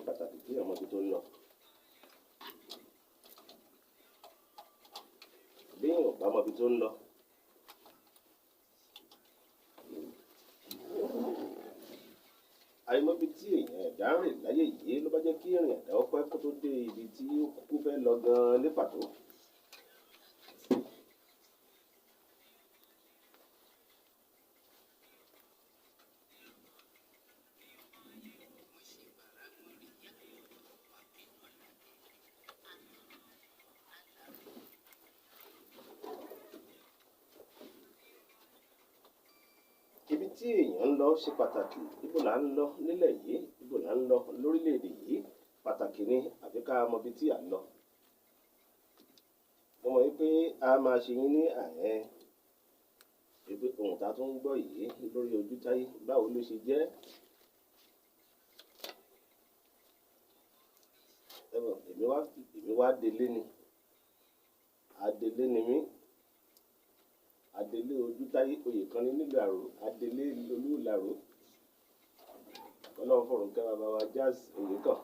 pàtàkì kí ọmọ tó ń lọ. Bí èèyàn bá mọ ibi tó ń lọ, àìmọ̀bi tí èèyàn ẹ̀dá ń rìn láyé yìí ló bá jẹ́ kí ìrìn ẹ̀dá ọpẹ́ kó tó dé ibi tí ó kúkú fẹ́ lọ gan-an ní pàtó. Ibi tí èèyàn ń lọ ṣe pàtàkì. Ibo là ń lọ nílẹ̀ yìí, ibo là ń lọ lórílẹ̀‐èdè yìí, pàtàkì ni àfi ká mọ ibi tí à ń lọ. Mo mọ̀ wípé a máa ṣe yín ní wípé ohun tá a tún ń gbọ́ yìí lórí Ojútáyé báwo ló ṣe jẹ́. Èmi wá délé ni, adélé ni mí. Adélé Ojútáyé oyè kan ní nílùú Àrò, adélé olú Ìlàró. Ọlọ́run fọ̀run kẹ́ bàbá wa Jazz Oyèkàn.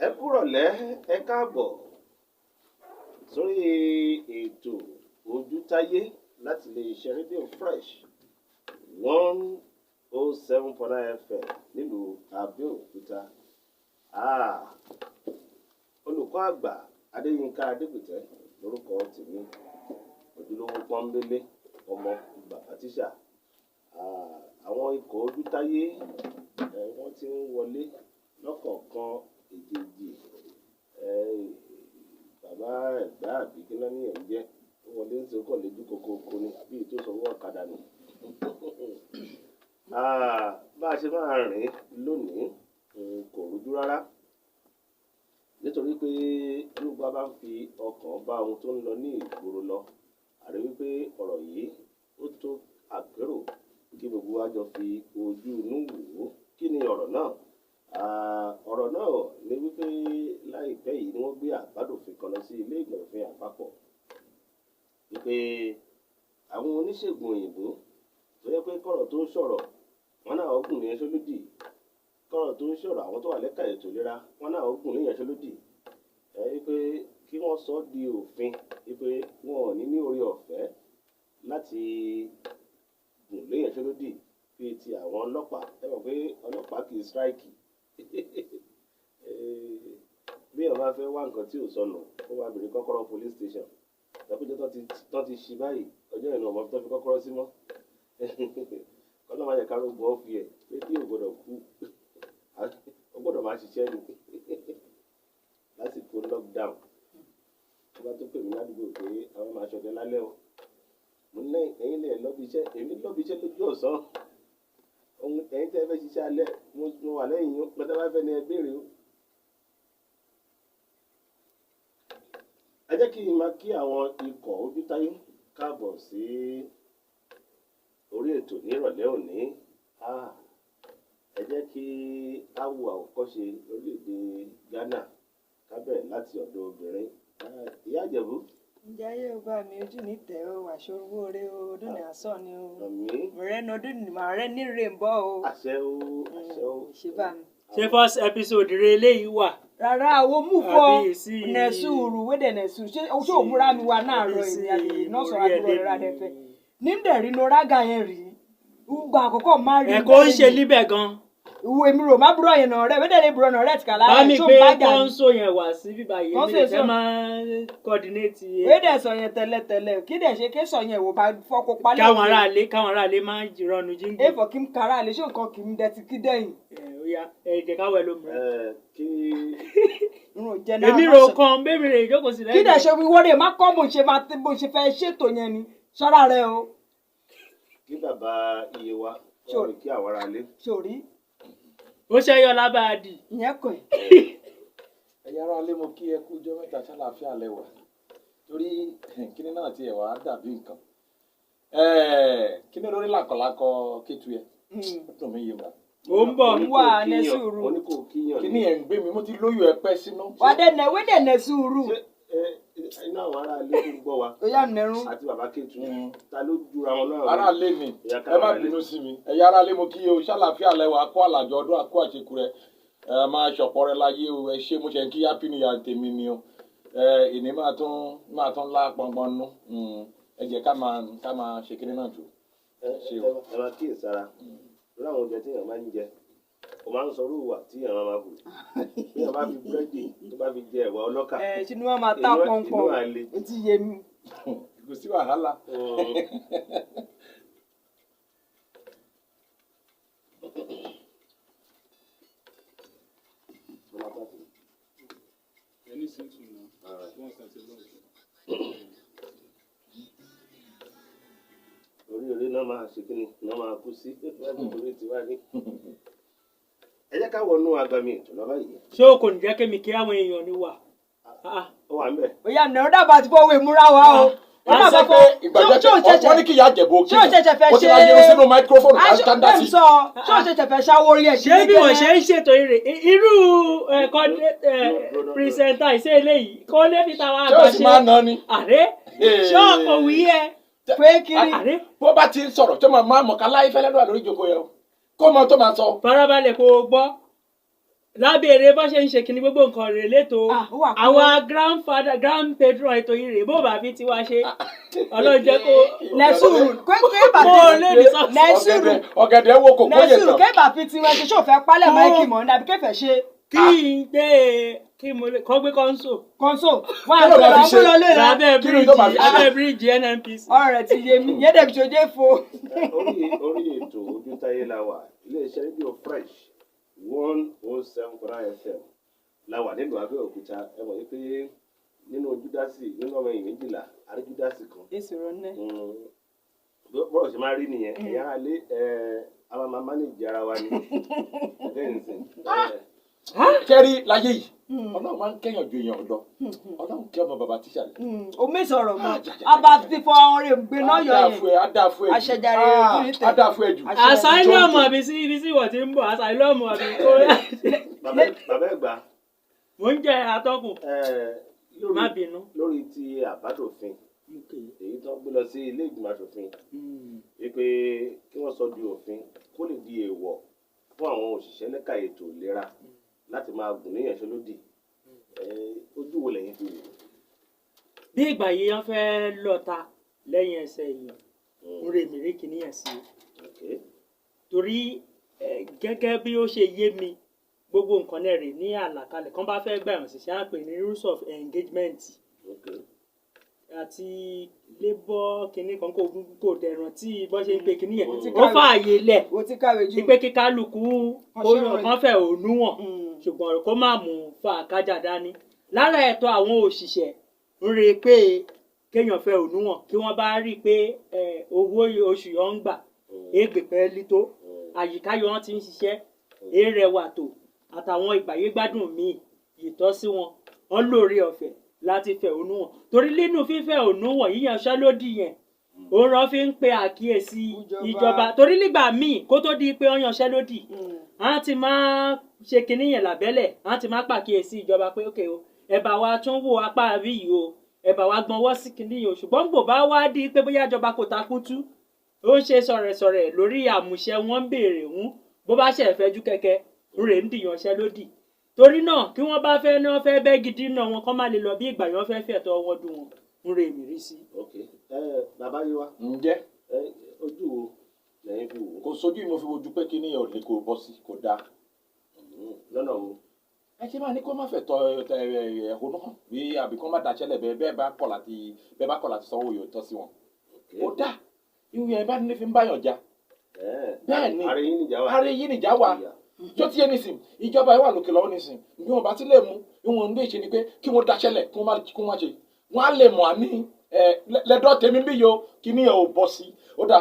Ẹ kúrọ̀lẹ́, ẹ káàbọ̀ sórí ètò Ojútáyé láti lè ṣe rédíò Fresh 107.9 FM nílùú Abẹ́òkúta. Olùkọ́ àgbà Adéyínká Adépìtẹ́ lórúkọ tèmi, ojúlówó pọ́nbélé ọmọ bàbá tíṣà. Àwọn ikọ̀ Ojútáyé wọ́n ti ń wọlé lọ́kọ̀ọ̀kan èjèèjì. Bàbá ẹ̀gbá àbí kí ló ní ẹ̀ ń jẹ́ ó wọlé ń sọ kọ̀ lójú kòkòkò ni bí ètò ìsọwọ́ ọ̀kadà ni. Bá a ṣe máa rìn lónìí kò rújú rárá, nítorí pé gbogbo a bá ń fi ọkàn bá ohun tó ń lọ ní ìgboro lọ, àrí wípé ọ̀rọ̀ yìí ó tó àpérò kí gbogbo wa jọ fi ojú inú wò ó. Kí ni ọ̀rọ̀ náà? Ọ̀rọ̀ náà ni wípé láìpẹ́ yìí ni wọ́n gbé àbádòfin kan lọ sí ilé ìgbọ̀nsẹ̀ àpapọ̀ wípé àwọn oníṣègùn òyìnbó tó yẹ pé kọ̀rọ̀ tó sọ̀rọ̀ wọn náà ọgùn ní ẹṣọ́lódì, kọ̀rọ̀ tó sọ̀rọ̀ àwọn tó wà lẹ́ka ètò ìlera wọn náà ọgùn ní ẹṣọ́lódì. Wípé kí wọ́n sọ di òfin wípé wọn ò ní orí ọ̀fẹ́ láti gùn lé ẹṣọ́lódì bíi ti àwọn ọlọ́pàá. Ẹ mọ̀ pé ọlọ́pàá kì í strike. Bí èèyàn bá fẹ́ wá nǹkan tí ò sọnù ó wá bèrè kọ́kọ́rọ́ police station. Lọ́pẹ́jọ́ tó ti ṣí báyìí ọjọ́ ìrìn ọmọ tó fi kọ́kọ́rọ́ sí mọ́. Kọ́nà máa yẹ ká ló gbọ́ fi ẹ̀ pé kí ò gbọ́dọ̀ kú, ó gbọ́dọ̀ máa ṣiṣẹ́ ni lásìkò lockdown. Wọ́n bá tó pè mí ládùúgbò pé àwọn máa ṣọdẹ lálẹ́ o. Mo ní ẹ̀yin lè lọ́bi iṣẹ́, èmi lọ́bi iṣẹ́ lójú ọ̀sán. Ẹ̀yin tẹ́ ẹ fẹ́ ṣiṣẹ́ alẹ́ mo wà lẹ́yìn yín, pátá bá fẹ́ ni ẹ béèrè o. Ẹ jẹ́ kí n máa kí àwọn ikọ̀ Ojútáyé káàbọ̀ sí orí ètò ní ìrọ̀lẹ́ òní. Ẹ jẹ́ kí á wo àwòkọ́ṣe orílẹ̀-èdè Ghana ká bẹ̀rẹ̀ láti ọ̀dọ̀ obìnrin. Ìyá Ìjẹ̀bú. Ǹjẹ́ yóò bá mi ojú ní tẹ̀ o, àṣọ owó rẹ o, ọdún ní àsọ ni o. Àmín. Mọ̀rẹ́ ní ọdún ní màá rẹ́ ní rèébọ̀ o. Àṣẹ o, àṣẹ o. Ṣé bá mi? Ṣé first episode rẹ eléyìí wà? Rárá àwọn mú fọ nẹ̀sùrù wédè nẹ̀sùrù ṣé o múra mi wà náà rọ èmi àti náà sọ̀rọ̀ àdúgbò rẹ̀ rádẹ́ fẹ́. Níndẹ̀ rí norága yẹn rí. Gbà àkọ́kọ́ máa rí. Ẹ̀kọ́ ń ṣe níbẹ̀ gan. Ìwé mi rò má búrọ̀ yẹn náà rẹ̀ wédè lè búrọ̀ náà rẹ̀ tìkà lára ẹ̀ tó bá jà ní. Bá mi pé kọ́ńsó yẹn wà sí bíbá yẹn mi fẹ́ máa coordinate. Wédè sọ yẹn tẹ́lẹ̀tẹ́lẹ̀ kí dẹ̀ ṣe ké sọ yẹn wò bá fọ́kọ pálí. Káwọn aráalé máa ń rọnu jíǹgì. Èèfọ̀ kí n kára àlè ṣé nǹkan kì í dẹ́ti kí dẹ́yìn. Ẹ̀jẹ̀ káwọ́ ẹ ló mú. Èmi rò kan bébí rè ìjókòó sí lẹ́yìn. Kí dẹ̀ ṣe wíwọ́ rè má kọ́ bó ṣe fẹ́ ṣètò yẹn ni ṣọ́ra rẹ o. Kí bàbá iye wa sọ̀rọ̀ kí àwọn ará lé. Sòrí. Ó ṣe yọ lábàádì. Ìyẹn kọ̀ ẹ́. Ẹ̀yin ará lé mo kí ẹ kú ọjọ́ mẹ́ta ṣàlàáfíà lẹ́wà torí kíní náà ti ẹ̀wà dàbí nǹkan. Kíní lórí làkọ̀lákọ̀ kétu ẹ̀ ó dùn mí yé wa. Ó ń bọ̀ wà nẹ́sùrù. Kíní ẹ̀ ń gbé mi mo ti lóyún ẹ pẹ́ sínú. Wà dẹ̀nẹ̀ wé dẹ̀nẹ̀ sùúrù. iná àwọn ará ilé tó ń gbọ́ wa ó yà nẹrun. àti bàbá Kétu ta ló jura wọn náà. ará ilé ni ẹ má bínú sí mi ẹ̀yà ará ilé mo kí o ṣàlàfíà lẹ́wọ̀ akó àlàjọ ọdún akó àṣekù rẹ máa ṣọ̀pọ̀ rẹ láyé o ẹ ṣé mo ṣe ń kí happy new year tèmi ni o ìní máa tún lá pọnpọn nú ẹ jẹ́ ká máa ṣe kíní náà jù. ẹ máa kíyèsára lórí àwọn oúnjẹ tí èèyàn máa ń jẹ o máa ń sọ orúwà tí èèyàn máa hù bí èèyàn bá fi búrẹ́dì tó bá fi jẹ ẹ̀wà ọlọ́kà ṣínú wọn máa tá pọnpọn ó ti yé mi. kò sí wàhálà. orí náà máa ṣe kíni náà máa kú sí orí tiwa ní. ẹ jẹ́ ká wọnú agbami ètò lọ́wọ́ yìí. ṣé o kò ní jẹ́ kémi kí àwọn èèyàn ní wà. ó wà ń bẹ̀. ó yà nẹrun dábàá ti fọwọ́ ìmúra wa o. wọ́n sọ pé ìgbàjẹ́ wọ́n ní kí ìyá jẹ̀bú òkè ó ti máa yẹnu sínú máikrófóònù ká kándá sí. ṣé o ṣẹ̀ṣẹ̀ fẹ́ ṣáwó orí ẹ̀ sí. ṣé bí wọ́n ṣe ń ṣètò eré irú pírísẹ̀ntà ìṣe eléyìí kó lè fi tàwa àgbà ṣe. ṣé o sì máa ná ni. àrẹ ṣé ọkọ̀ wí ẹ. pé kiri. àrẹ bó bá ti ń sọ̀rọ̀ tó máa mọ̀ ká láyé fẹ́lẹ́ lọ́wọ́ lórí ìjókòó yẹn o kó mọ tó máa sọ. farabalẹ̀ kó o gbọ́ lábẹ́rẹ́ bá ṣe ń ṣe kíní gbogbo nǹkan rẹ̀ lẹ́tọ̀ọ́ àwa grandpatron ètò yìí rèé bó bá fi tiwa ṣe ọlọ́run jẹ́ kó lẹ́sùrù ọ̀gẹ̀dẹ̀ wo kò kó yẹ tán. kébà fi tiwọn ṣe ṣó fẹ́ pálẹ̀ máìkì mọ́ ní àbí kẹfẹ́ ṣe. kí n gbé kí mo lè kọ́ gbé kọ́ńsò. wọn àti ọ̀rọ̀ ọ̀pọ̀lọlẹ̀ rẹ̀ lábẹ́ bíríìjì NNPC. ọ̀rẹ́ ti yé mi yédè bí ṣojé fo. orí ètò Ojútáyé la wà iléeṣẹ́ rédíò Fresh 107.9 FM la wà nílùú Abẹ́òkúta ẹ mọ̀ pé nínú Júdásì nínú ọmọ ẹ̀yìn méjìlá àrí Júdásì kan. èsì rọ ní. bọ́ọ̀ ṣe máa rí nìyẹn ẹ̀yà alẹ́ àwọn máa mánéjì ara wa ni kẹ́rí láyé yìí ọlọ́run máa ń kẹ́yàn ju èèyàn lọ ọlọ́run kẹ́ ọmọ bàbá tíṣà rẹ̀. omi sọ̀rọ̀ mọ́ abá ti fọ ọ̀run rẹ̀ gbé náà yọ yẹn àṣẹjáre ìkúni tẹ̀. adáfú ẹ̀jù. àṣàìlọ́mù àbí sí ibi tí ìwọ̀ ti ń bọ̀ àṣàìlọ́mù àbí kó. bàbá ẹ̀gbá. mo ń jẹ atọ́kùn. má bínú. lórí ti àbádòfin èyí tó ń gbé lọ sí ilé ìgbìmọ̀ aṣòfin wípé kí wọ́n sọ di òfin kó lè di èèwọ̀ fún àwọn òṣìṣẹ́ lẹ́ka ètò ìlera láti máa gùn ní ìyanṣẹ́lódì ojú wo lẹ́yìn fi wò. bí ìgbà yìí wọ́n fẹ́ lọ́ta lẹ́yìn ẹsẹ̀ èèyàn ń rè mí rí kìíní yẹn sí i torí gẹ́gẹ́ bí ó ṣe yé mi gbogbo nǹkan náà rè ní àlàkalẹ̀ kan bá fẹ́ gbà yàn ṣiṣẹ́ á pè ní rules of engagement àti labour kìíní kan kò dẹ̀ràn tí bọ́ ṣe ń pe kìíní yẹn ó fààyè lẹ̀ pé kíkálukú kan fẹ́ ònú wọn ṣùgbọ́n kó má mú fa àkájà dání lára ẹ̀tọ́ àwọn òṣìṣẹ́ ń re pé kéèyàn fẹ́ ònú wọn kí wọ́n bá rí i pé owó oṣù yọ̀ ń gbà égbè pẹ́ẹ́lí tó àyíká yọ̀ wọ́n ti ń ṣiṣẹ́ èrèwà tó àtàwọn ìgbàyégbádùn míì ìtọ́sí wọn wọ́n lóore ọ̀fẹ́ láti fẹ̀hónú wọn torí nínú fífẹ̀hónú wọn yíyanṣẹ́lódì yẹn òun rán fi ń pe àkíyèsí ìjọba torí nígbà míì kó tó di pé wọ́n yanṣẹ́lódì á ti máa ṣe kinní yẹn lábẹ́lẹ̀ á ti máa pàkíyèsí ìjọba pé ókè o ẹ bá wa tún wò apá àbí yìí o ẹ bá wa gbọ́nwọ́ sí kinní yìí o ṣùgbọ́n bò bá wá di pé bóyá ìjọba kò takútú ó ń ṣe sọ̀rẹ̀sọ̀rẹ̀ lórí àmúṣẹ wọn ń béèrè ń bó bá ṣe fẹ́jú kẹ̀kẹ́ ń rè ń dìyanṣẹ́lódì torí náà kí wọ́n bá fẹ́ náà fẹ́ bẹ́ gidi náà wọn kọ́ má lè lọ bí ìgbà yẹn fẹ́ fẹ̀tọ́ wọn dùn wọn ń re èmi rí sí. bàbá yìí wá. ǹjẹ́ ojú wo lẹ́yìn fi wò. kò sójú ìmọ̀ fi wojú pé kí níyàn lè kó bọ́ sí kò dáa. lọ́nà wo. ẹ ṣe máa ní kó má fẹ́ tọ ẹ̀hónú hàn bí àbí kó má daṣẹ́lẹ̀ bẹ́ẹ̀ bá kọ̀ láti sanwó yóò tọ́ sí wọn. ó dà ìwé ẹ̀ bá nílé fi ń báyàn já. bẹ́ẹ̀ ni ààrẹ yìí nìjà wà. tó ti yé nísìn ìjọba ẹ wà lókè lọ́wọ́ nísìn bí wọn bá ti lè mú ìwọ̀n lè ṣe ni pé kí wọ́n daṣẹ́lẹ̀ kí wọ́n má ṣe wọ́n á lè mọ̀ àní lẹ́dọ̀ tèmi bí yo kí ni ẹ̀ ò bọ́ sí ó dà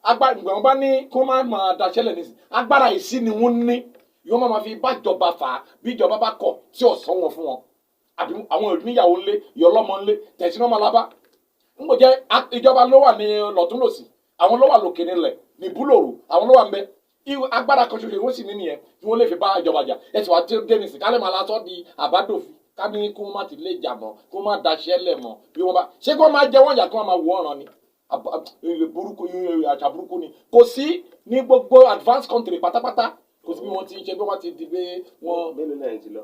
agbára ìgbà wọn bá ní kí wọ́n má máa daṣẹ́lẹ̀ nísìn agbára ìsí ni wọ́n ní yóò má máa fi bá ìjọba fà á bí ìjọba bá kọ̀ tí ò sán wọn fún wọn àbí àwọn ìníyàwó ńlé ìyọlọ́mọ ńlé tẹ̀sí náà máa lábá ń bò jẹ́ ìjọba ló wà ní lọ́túnlọ́sì àwọn ló wà lókè nílẹ̀ ní búlòrò àwọn ló wà ń bẹ agbára kan ṣoṣo ìwọ́n sì ní nìyẹn tí wọ́n lè fi bá ìjọba jà ẹ sì wá dé nísìn kálẹ̀ máa lásán di àbádòfin ká ní kí wọ́n má ti lé ìjà mọ́ kí wọ́n má daṣẹ́ lẹ̀ mọ́ bí wọ́n bá ṣé kí wọ́n máa jẹ wọ́n yà kí wọ́n máa wọ ọ̀ràn ni burúkú àṣà burúkú ni kò sí ní gbogbo advanced country pátápátá kò sí bí wọ́n ti ń ṣe bí wọ́n ti di pé wọ́n. mélòó náà ti lọ.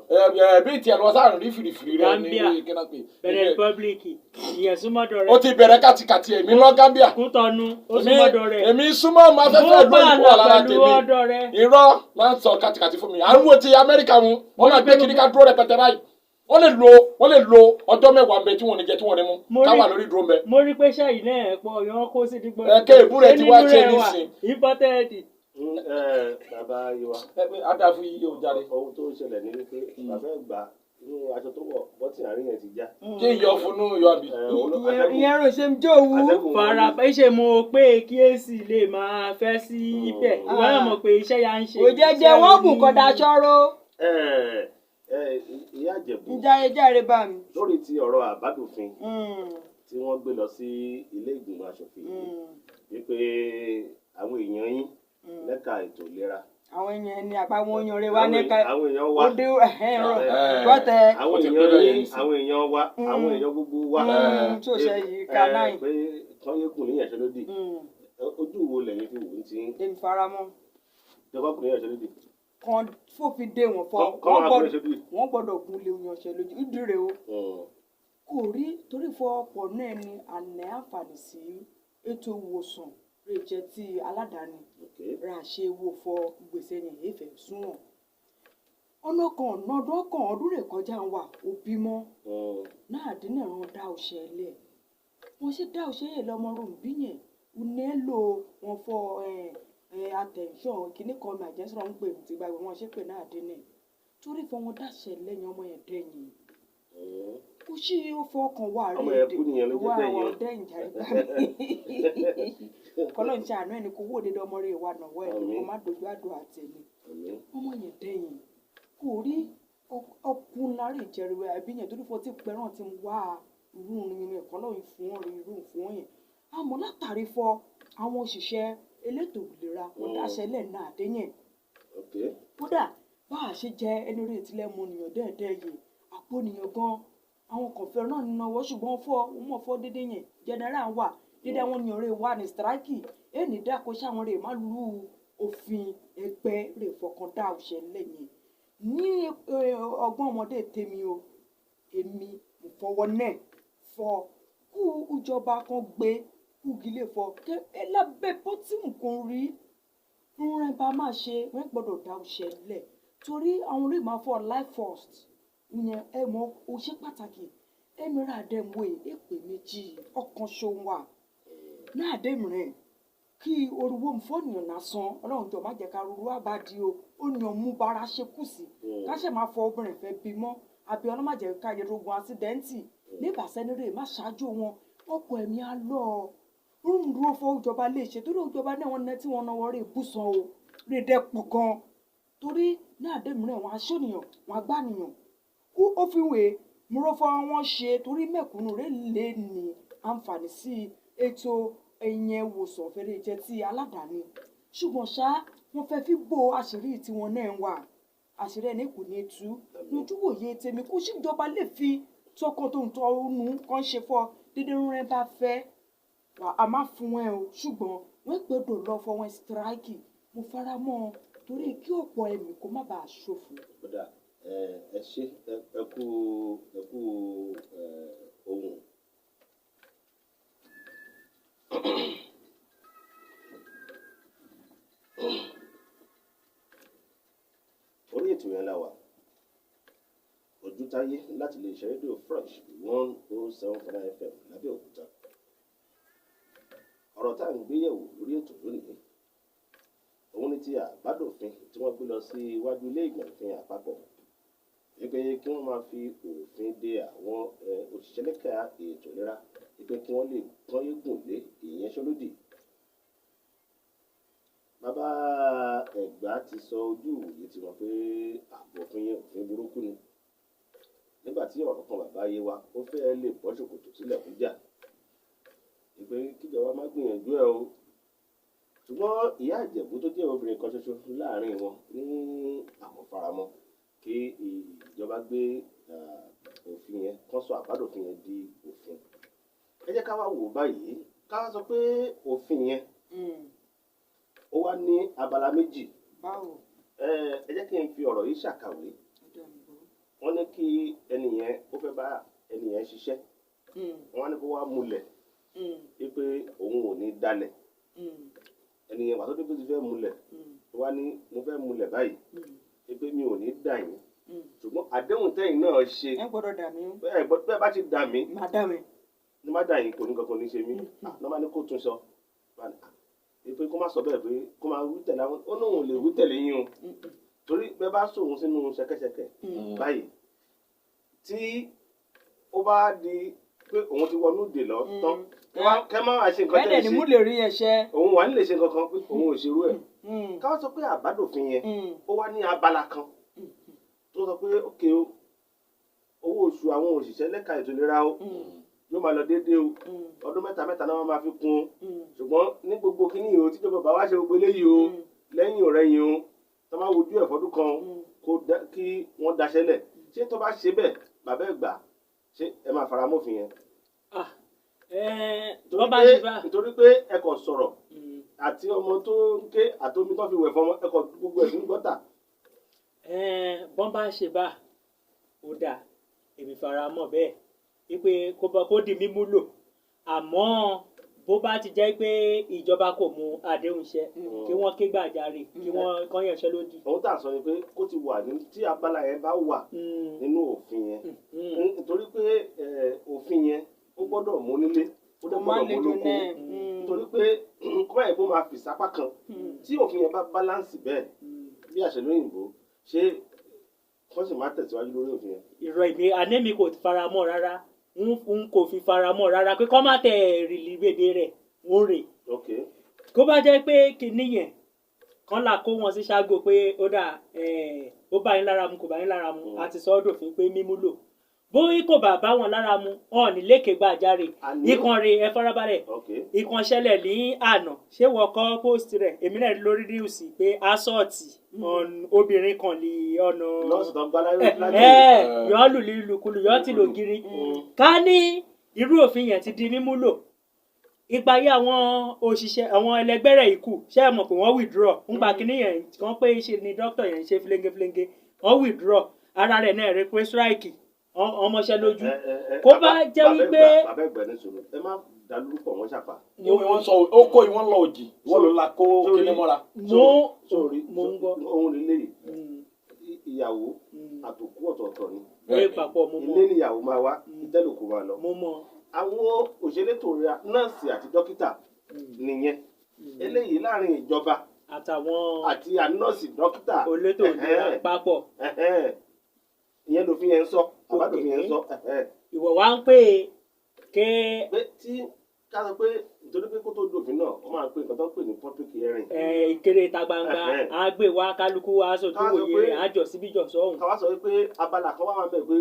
bí tiẹ̀ lọ sáà rí fìrìfìrì rẹ ní kíná pé. Benin Republic ìyẹn súnmọ́dọ̀ rẹ̀. ó ti bẹ̀rẹ̀ kàtìkàtì èmi lọ Gambia. Kútọ́nù ó súnmọ́dọ̀ rẹ̀. èmi súnmọ́ ọmọ afẹ́fẹ́ ìlú òyìnbó alára tèmi irọ́ máa ń sọ kàtìkàtì fún mi àwọn wo ti Amẹ́ríkà mu wọ́n máa gbé kiri ká dúró rẹpẹtẹ báyìí wọ́n lè lo ọjọ́ mẹ́wàá mbẹ tí wọ́n ní jẹ tí wọ́n ní mú káwà lórí dúró mbẹ. mo rí pé ṣáà náà pọ̀ yàn kó sí dígbò. ẹ̀kẹ́ ìbúrẹ́ ti wá ṣe nísìn. ìbọ́tẹ́ẹ̀dì. bàbá Yewa. adáfu yíyó jáde. ohun tó ń ṣẹlẹ̀ ní wípé bàbá ẹ̀ gbà inú aṣọ tó wọ̀ bọ́tì àárín yẹn ti já. kí n yọ fúnú yọ àbí. ìyẹn rò ṣe ń jó wu. farapa ṣe mo pé kíyèsí lè máa fẹ́ sí ibẹ̀ ìwọ náà mọ̀ pé iṣẹ́ ya ń ṣe. kò jẹjẹ wọ́n gùn kọ́dà ṣọ́rọ́. ìyá Ìjẹ̀bú. ìjáre bá mi. lórí ti ọ̀rọ̀ àbádòfin tí wọ́n gbé lọ sí ilé ìgbìmọ̀ aṣòfin wípé àwọn èèyàn yín lẹ́ka ètò ìlera. àwọn èèyàn ni àpamọ́ oyan rẹ wá nẹ́ka àwọn èèyàn wa òde gbọ́tẹ̀. àwọn èèyàn yín àwọn èèyàn wa àwọn èèyàn gbogbo wa. tí o ṣe yìí ká náà. pé kán yé kùn níyànṣẹ́ lódì ojú wo lẹ́yìn fi wò ó ti. èmi faramọ́. ìjọba kùn níyànṣẹ́ lódì. kan fòfin dé wọn fọ wọn gbọ́dọ̀ gun lè yanṣẹ́ lójú ìdúró o kò rí torí fọ ọ̀pọ̀ náà ni àná àǹfààní sí ètò ìwòsàn rẹ̀ jẹ́ ti aládàáni ra ṣe wo fọ gbèsè yẹn èèfẹ̀ súnwọ̀n ọ̀nà kan ọ̀nàdọ́ kan ọdún rẹ̀ kọjá ń wà òbí mọ́ náà dín ẹ̀rọ dá òṣè lẹ̀ wọ́n ṣe dá òṣè yẹn lọ́mọ rògbì yẹn ò lò wọ́n fọ attention kìíní kan mi àjẹsọ̀rọ̀ ń pè mí ti gbàgbé wọn ṣe pé náà dín ní torí fọ wọn dáṣẹ lẹ́yìn ọmọ yẹn dẹ́yìn ó ṣí ó fọkàn wà rí èdè wà àwọn dẹ́yìn jàre bá mi kọ́lọ́ ń ṣe àná ẹni kó wó dédé ọmọ rẹ̀ wà náwó ẹ̀ kó má dojú àdó àtẹ̀lé ọmọ yẹn dẹ́yìn kò rí ọkùn lárí ìjẹrìwẹ̀ àbí yẹn torí fọ tí pẹ̀ràn ti ń wá irú nínú ẹ̀kọ́ lọ́yìn fún wọn rí irú fún wọn yẹn àmọ́ látàrí fọ àwọn òṣìṣẹ́ elétò ìlera wọn dáṣẹlẹ̀ náà déyẹn kódà bá a ṣe jẹ ẹni rí ìtìlẹ̀ mọ nìyàn dẹ́ẹ̀dẹ́ yìí àpò nìyàn gan àwọn kan fẹ́ràn náà nínú ọwọ́ ṣùgbọ́n wọ́n mọ̀ fọ́ dédé yẹn jẹnẹrà wà dédé àwọn nìyàn rẹ̀ wà ní sítíráìkì ẹnì dáko sáwọn rẹ̀ má lu òfin ẹgbẹ́ rẹ̀ fọkàn dá òṣèlè yẹn ní ọgbọ́n ọmọdé tèmi o èmi ìfọwọ́ náà fọ kú ìjọba kan gbé kúgilé fọ kẹ ẹ lábẹ́ bọ́tí nǹkan rí rúnrẹ́ bá máa ṣe wọ́n gbọ́dọ̀ dá òṣèlè torí àwọn orí máa fọ life first ìyẹn ẹ mọ ó ṣe pàtàkì ẹmi rà dẹ́mu èpè méjì ọkàn ṣòwò náà dẹ́mu rẹ̀ kí orúwó fọ́ọ̀nìyàn lásán ọlọ́run jọ má jẹ́ ká rúru àbádìí o ó yàn mú bara ṣe kù sí káṣẹ́ máa fọ obìnrin fẹ́ bímọ àbí ọlọ́mọ jẹ́ ká yẹ rogun àṣídẹ́ǹtì níbàṣẹ́nirè má ṣáájú wọn ọkọ̀ ẹ̀mí á lọ rúùn dúró fọ ìjọba lè ṣe torí ìjọba náà wọn nẹ tí wọn náwó rè bùsàn o rè dẹ́pọ̀ gan torí náà dẹ́mu rẹ̀ wọn aṣọ́nìyàn wọn agbánìyàn kú ó fi wèé múrọ́fọ́ wọn ṣe torí mẹ̀kúnnù rẹ̀ lè ní àǹfààní sí ètò ẹ̀yìn ìwòsàn fẹ́rẹ̀ jẹ́ ti aládàáni ṣùgbọ́n ṣá wọ́n fẹ́ fi bo àṣírí tiwọn náà wà àṣírí ẹni kò ní tú lójúwòye tèmi kó ṣèjọba lè fi tọkàn tó ń tọ ọnù kan ṣe fọ dédé rẹ bá fẹ́ a máa fún ẹ o ṣùgbọ́n wọ́n gbọ́dọ̀ lọ fọ wọn sítíráìkì mo fara mọ́ ọ torí kí ọ̀pọ̀ ẹ̀mí kó má bàa ṣòfò. ẹ ṣe ẹ kú ohun. orí ètò yẹn la wà Ojútáyé láti lè ṣe rédíò Fresh 107.9 FM lábẹ́òkúta ọ̀rọ̀ tá à ń gbéyẹ̀wò lórí ètò lónìí òun ni ti àbádòfin tí wọ́n gbé lọ sí iwájú ilé ìgbìmọ̀ àpapọ̀ wípé kí wọ́n máa fi òfin de àwọn òṣìṣẹ́ lẹ́ka ètò ìlera wípé kí wọ́n lè kán yégùn lé ìyanṣẹ́lódì. Bàbá Ẹ̀gbá ti sọ ojú ìwòye tiwọn pé òfin burúkú ni nígbà tí ọ̀rọ̀ kan bàbá Yewa ó fẹ́ lè bọ́ ṣòkòtò sílẹ̀ fún jà wípé kíjọba má gbìyànjú ẹ o ṣùgbọ́n ìyá Ìjẹ̀bú tó jẹ́ obìnrin kan ṣoṣo láàrin wọn ní àwọn faramọ́ kí ìjọba gbé òfin yẹn kán sọ àbádòfin yẹn di òfin. Ẹ jẹ́ ká wá wò báyìí ká wá sọ pé òfin yẹn ó wá ní abala méjì. Báwo? Ẹ jẹ́ kí n fi ọ̀rọ̀ yìí ṣàkàwé. Wọ́n ní kí ẹni yẹn ó fẹ́ bá ẹni yẹn ṣiṣẹ́. Wọ́n á ní kó wá múlẹ̀ pé òun ò ní dalẹ̀. Ẹni yẹn wà tó dé pé ti fẹ́ múlẹ̀. Wọ́n á ní mo fẹ́ múlẹ̀ báyìí pé mi ò ní dà yín. Ṣùgbọ́n àdéhùn tẹ́yìn náà ṣe. Ẹ gbọ́dọ̀ dà mí. Bẹ́ẹ̀ bá ti dà mí. Má dà mí. Ní má dà yín kò ní kankan ní ṣe mí. Ní má ní kó tún sọ. Pé kó má sọ bẹ́ẹ̀ pé kó má wí tẹ̀lé àwọn. Ó lóun ò lè wí tẹ̀lé yín o. Torí bẹ́ẹ̀ bá sòun sínú ṣẹ̀kẹ̀ṣẹ̀kẹ̀ báyìí. Tí ó bá di pé òun ti wọnú dè lọ tán. Kẹ́ má wá ṣe nǹkan tẹ́lẹ̀ bẹ́ẹ̀ ni mú lè rí ẹ̀ṣẹ́. Òun wà nílé ṣe kankan pé òun ò ṣerú ẹ̀. Ká wá sọ pé àbádòfin yẹn ó wá ní abala kan tó sọ pé ókè o owó oṣù àwọn òṣìṣẹ́ lẹ́ka ètò ìlera o yóò máa lọ déédéé o ọdún mẹ́ta náà wọ́n máa fi kún o ṣùgbọ́n ní gbogbo kínní o tíjọba bá wá ṣe gbogbo eléyìí o lẹ́yìn ọ̀rẹ́yìn o tó máa wojú ẹ̀ fọ́dún kan kí wọ́n daṣẹ́lẹ̀ ṣé tó bá ṣe bẹ́ẹ̀ bàbá ẹ̀ gbà ṣé ẹ máa fara mọ́fin yẹn. Nítorí pé ẹ kò sọ̀rọ̀ àti ọmọ tó ń ké àtomi tó fi wẹ̀ fọmọ ẹ kò gbogbo ẹ̀ sínú gọ́tà. Bọ́n bá ṣe bá ó dáa èmi fara mọ́ bẹ́ẹ̀ wípé kó di mímúlò àmọ́ bó bá ti jẹ́ pé ìjọba kò mú àdéhùn ṣẹ kí wọ́n ké gbàjarè kí wọ́n kán yẹ̀ṣẹ́ lódì. Ohun tá à ń sọ ni pé kó ti wà ní tí abala yẹn bá wà nínú òfin yẹn nítorí pé òfin yẹn ó gbọ́dọ̀ mú nílé ó dẹ̀ gbọ́dọ̀ mú lóko nítorí pé kó báyìí kó máa fi sápá kan tí òfin yẹn bá báláǹsì bẹ́ẹ̀ bí àṣẹ lóyìnbó ṣé wọ́n sì máa tẹ̀síwájú lórí òfin yẹn. Ìrọ̀ ìgbé anémi kò fara mọ́ rárá n kò fi fara mọ́ rárá pé kọ́ má tẹ̀ rìlìbèdè rẹ̀ ń rè. Kó bá jẹ́ pé kinní yẹn kán là kó wọn sí ṣágo pé ó dà ó bá yín lára mu kò bá yín lára mu àti sọ ọ́ dòfin pé mímúlò bóyí kò bá bá wọn lára mu ọ̀ọ́nì lékè gbàjarè ikàn rè ẹ farabalẹ̀ ikàn ṣẹlẹ̀ ní àná ṣé wọ́n kọ́ post rẹ̀ èmi náà lórí ríùsì pé asọ́ọ̀tì obìnrin kan lè ọ̀nà yọ́ lù lílùkulù yọ́ ti lò gírí ká ní irú òfin yẹn ti di mímúlò ìgbà yẹ àwọn òṣìṣẹ́ àwọn ẹlẹgbẹ́ rẹ̀ ikú ṣé ẹ mọ̀ pé wọ́n withdraw ńgbà kínní yẹn kan pé ṣe ni dókítà yẹn ṣe flengeflenge wọ́n withdraw ara rẹ̀ náà rẹ̀ pé strike ọmọọṣẹ́ lójú kó bá jẹ́ wípé. bàbá ẹgbẹ́ ní sọ̀rọ̀ ẹ má dàlú pọ̀ wọ́n ṣàpà. wọ́n sọ ó kó ìwọ́n lọ òjì wọ́n ló la kó kíní mọ́ra. mo ń gbọ́ ohun lílé ìyàwó àtòkù ọ̀tọ̀ọ̀tọ̀ ni. ilé níyàwó máa wá ìtẹ́lòkù máa lọ. àwọn òṣèlétò nọ́ọ̀sì àti dókítà nìyẹn eléyìí láàrin ìjọba àti nọ́ọ̀sì dókítà olétò ìlera papọ̀ ìyẹn lòfin yẹn ń sọ àbádòfin yẹn ń sọ. ìwọ wá ń pè ké. pé tí ká sọ pé nítorí pé kó tó dòfin náà wọ́n máa ń pè nǹkan tó ń pè ní public hearing. ìkéde ìta gbangba á gbé wá kálukú wá aṣojú òye àjọ síbí jọ sọ́hùn. káwá sọ pé abala kan wà bẹ́ẹ̀ pé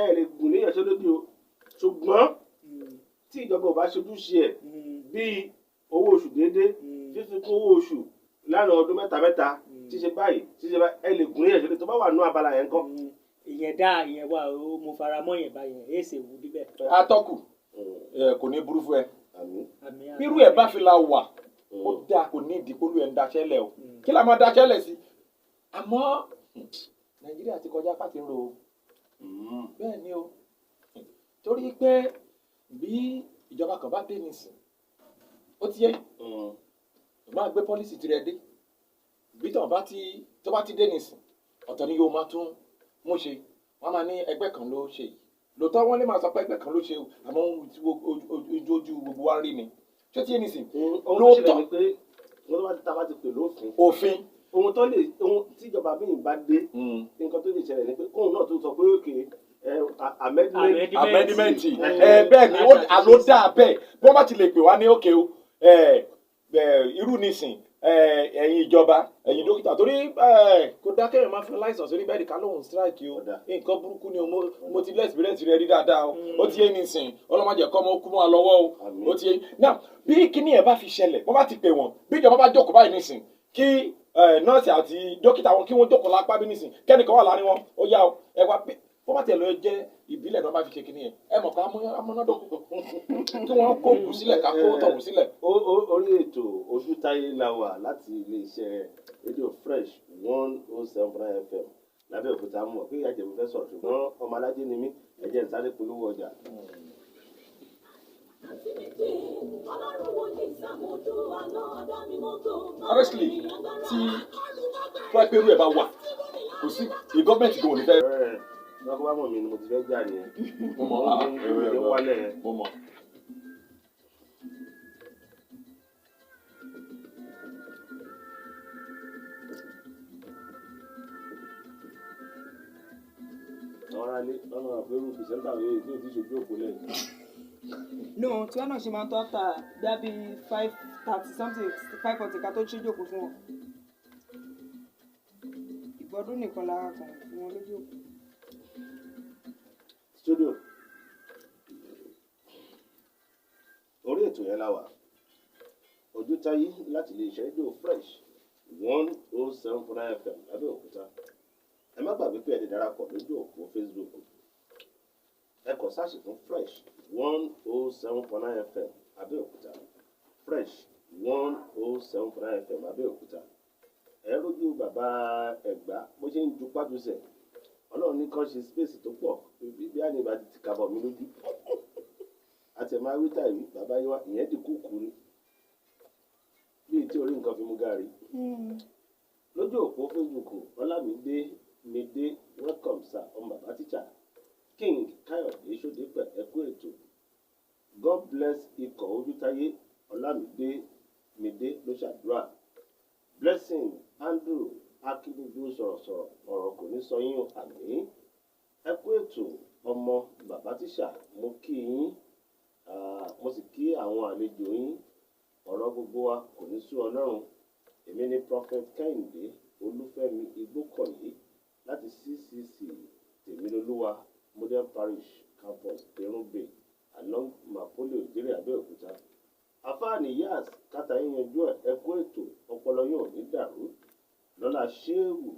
ẹ lè gùn léyàn ṣe lódì o ṣùgbọ́n tí ìjọba ò bá ṣojú ṣe ẹ̀ bíi owó oṣù déédéé fífikún owó oṣù láàrin ọdún mẹ́ta ṣíṣe báyìí ẹ lè gùn léyàn ṣe lódì tó bá wà nú abala yẹn kọ́. ìyẹn dá ìyẹn wà ó mo fara mọ́ yẹn báyẹn èsè wù bíbẹ̀. atọ́kù kò ní burú fún ẹ bírú ẹ bá fi la wà ó dáa kò ní ìdíkólú ẹ ń daṣẹ́lẹ̀ o kí la máa daṣẹ́lẹ̀ sí àmọ́ nàìjíríà ti kọjá pàtí ń ro bẹ́ẹ̀ ni o torí pé bí ìjọba kan bá dé nísìn ó ti yẹ máa gbé pọ́lísì tirẹ̀ dé bí tó bá ti dé nísìn ọ̀tọ̀ ni yóò máa tún mú ṣe wọ́n máa ní ẹgbẹ́ kan ló ṣe yìí lóòótọ́ wọ́n lè máa sọ pé ẹgbẹ́ kan ló ṣe o àmọ́ ojú gbogbo wa rí ni ṣé tí yé nísìn lóòótọ́ ni pé wọ́n tó bá ti pè lófin òfin ohun tí ìjọba míì bá dé nǹkan tó lè ṣẹlẹ̀ ni pé kóun náà tó sọ pé òkè amendment bẹ́ẹ̀ ni àló dáa bẹ́ẹ̀ bí wọ́n bá ti lè pè wá ní òkè o irú nísìn ẹ̀yin ìjọba ẹ̀yin dókítà torí kò dá kéèyàn máa fi láìsàn sórí bẹ́ẹ̀dì ká lóhùn strike o nǹkan burúkú ni o mo ti lé experience rẹ rí dáadáa o ó ti yé nísìn ọlọ́mọdé kọ́ ọmọ kú mọ́ wa lọ́wọ́ o ó ti yé now bí kíní ẹ̀ bá fi ṣẹlẹ̀ wọ́n bá ti pè wọ́n bí ìjọba bá jókòó báyìí nísìn kí nọ́ọ̀sì àti dókítà wọn kí wọ́n jókòó lápá bí nísìn kẹ́nìkan wà láàrin wọn ó yá o ẹ wá pé kó má tiẹ̀ lọ jẹ́ ìbílẹ̀ náà bá fi ṣe kínní yẹn ẹ mọ̀ pé amúnádókò kí wọ́n kó kù sílẹ̀ ká kó tọ̀hún sílẹ̀. Orí ètò Ojútáyé la wà láti iléeṣẹ́ rédíò Fresh 107.9 FM lábẹ́òkúta mọ̀ pé ìyá Ìjẹ̀bú fẹ́ sọ̀rọ̀ ṣùgbọ́n ọmọ alájẹ́ ni mí ẹ̀jẹ̀ ń sáré polówó ọjà. Honestly tí pẹ́ẹ́pẹ́rú ẹ̀ bá wà kò sí gọ́ọ̀mẹ̀ntì kò ní fẹ́. lọ́kọ́ bá mọ̀ mi ni mo ti fẹ́ jà nìyẹn. mo mọ̀ wálẹ̀ yẹn. mo mọ̀. àwọn aráalé lọ́nà àpérò pìsẹ́ńtà lóye tí o ti ṣojú òpó lẹ́yìn. no tí wọn náà ṣe máa ń tọ́ ta bí 5:30 something 5:40 ká tó ṣojú òpó fún wọn. ìgbọ́dún nìkan lára kan fún wọn lójú òpó. studio orí ètò yẹn la wà Ojútáyé láti iléeṣẹ́ rédíò Fresh 107.9 FM lábẹ́òkúta. Ẹ má gbàgbé pé ẹ lè darapọ̀ lójú òpó Facebook. Ẹ kọ sáàṣì fún Fresh 107.9 FM Abẹ́òkúta. Fresh 107.9 FM Abẹ́òkúta. Ẹ rójú bàbá Ẹ̀gbá bó ṣe ń ju pájúṣẹ̀. Ọlọ́run ní kàn ṣe space tó pọ̀ bí àníbá ti kàbọ̀ mí lójú. Àtẹ̀máa wíta yìí bàbá yìí wá ìyẹn ti kúkú ni. Bíi tí orí nǹkan fi mú gààrí. Lójú òpó Facebook Ọlámídé Mide welcome sir ọmọ bàbá tíṣà King Káyọ̀dé Ṣódépẹ̀ ẹkú ètò God bless ikọ̀ Ojútáyé Ọlámídé Mide ló ṣàdúrà Blessing Andrew Akíndúdú sọ̀rọ̀sọ̀rọ̀ ọ̀rọ̀ kò ní sọ yín àmín ẹkú ètò ọmọ bàbá tíṣà mo kí yín mo sì kí àwọn àlejò yín ọ̀rọ̀ gbogbo wa kò ní sú Ọlọ́run èmi ni Prophet Kẹ́hìndé Olúfẹ́mi Igbókọ̀yé láti CCC Tèmilolúwa Model Parish Campus Terunbe along Mapole Òjèrè Abẹ́òkúta. Afáàní Yas kátà yín yanjú ẹkú ètò ọpọlọ yóò ní dàrú lọ́la Ṣéhù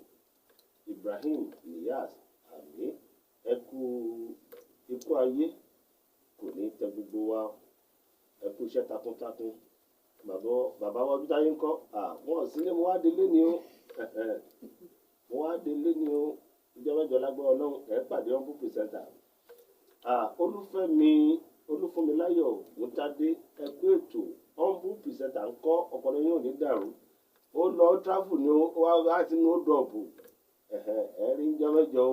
Ibrahim Niyas àmì ẹkú ikú ayé kò ní tẹ gbogbo wa ẹkú iṣẹ́ takuntakun. Bàbá wa Ojútáyé ń kọ́ wọ́n sílé mo wá délé ni ó ìjọba lágbára Ọlọ́run ẹ̀ pàdé ọ̀bùn pìrìsẹ́ńtà Olúfúnmiláyọ̀ Mútádé ẹ̀kú ètò ọ̀bùn pìrìsẹ́ńtà ń kọ́ ọpọlọ yóò ní dàrú ó lọ tráfù ní wá láti ní ó dọ̀bù ẹ̀rí ń jọmẹ́jọ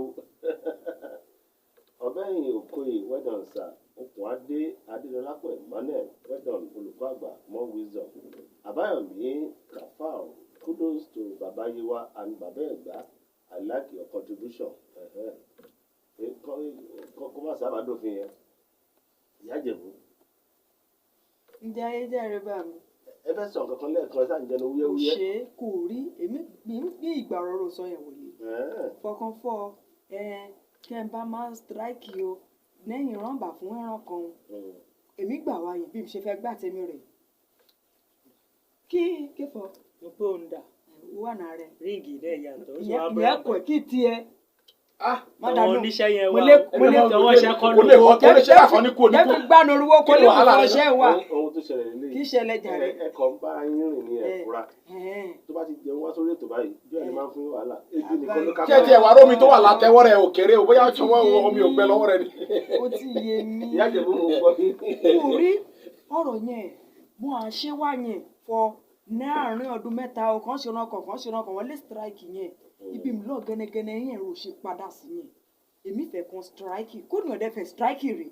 ọ̀bẹ́yìn Òkòyè wẹ́dọ̀n sà okùn adé Adédọlápọ̀ Emmanuel wẹ́dọ̀n olùkọ́ àgbà more wisdom Àbáyọ̀mí Kafal kudos to Baba Yewa and Baba Ẹ̀gbá I like your contribution. Kọ́ máa sábà dófin yẹn. Ìyá Ìjẹ̀bú. ǹjẹ́ ayé jẹ́ rẹ bá mi. Ẹ fẹ́ sọ nǹkan kan lẹ́ẹ̀kan sáà ń jẹnu wúyẹ́wúyẹ́. kò ṣe é kò rí èmi bí ìgbà ọ̀rọ̀ sọ yẹn wòye. fọkàn fọ kẹ́ ń bá máa strike o lẹ́yìn rọ́ǹbà fún ẹran kan èmi gbà wá yìí bí mi ṣe fẹ́ gbà tẹ́mi rẹ̀. kí fọ. mo pé òun dà. wà náà rẹ. ríǹgì dẹ̀ yàtọ̀. ìyá kò kí tiẹ̀. àwọn oníṣẹ́ yẹn wà tọwọ́ ṣe kọ́ ló kò lè ṣe láàfọ̀ ní kò ní kò. jẹ́ fi gbánu orúwó kó lè kó ọṣẹ́ wà. ohun tó ṣẹlẹ̀ nílé kí ṣẹlẹ̀ jàre. ẹ̀kọ́ ń bá yín rìn ní ẹ̀fúra tó bá ti jẹun wá sórí ètò báyìí bí ẹni máa ń fún wàhálà èdè nìkan ló ká. kí ẹ tiẹ̀ wá rómi tó wà látẹwọ́ rẹ̀ òkèrè ò bóyá tí wọ́n omi ò gbẹ lọ́wọ́ rẹ̀ ni. ó ti yé mi. Ìyá Ìjẹ̀bú mo gbọ́ yín. kò rí ọ̀rọ̀ yẹn mo à ń ṣe wá yẹn fọ láàrin ọdún mẹ́ta o kàn ṣe ọkàn wọ́n lé strike yẹn ibi mi lọ gẹ́nẹ́gẹ́nẹ́ yẹn rò ṣe padà sí yẹn èmi fẹ́ kan strike kó ní ọ̀dẹ́ fẹ́ strike rè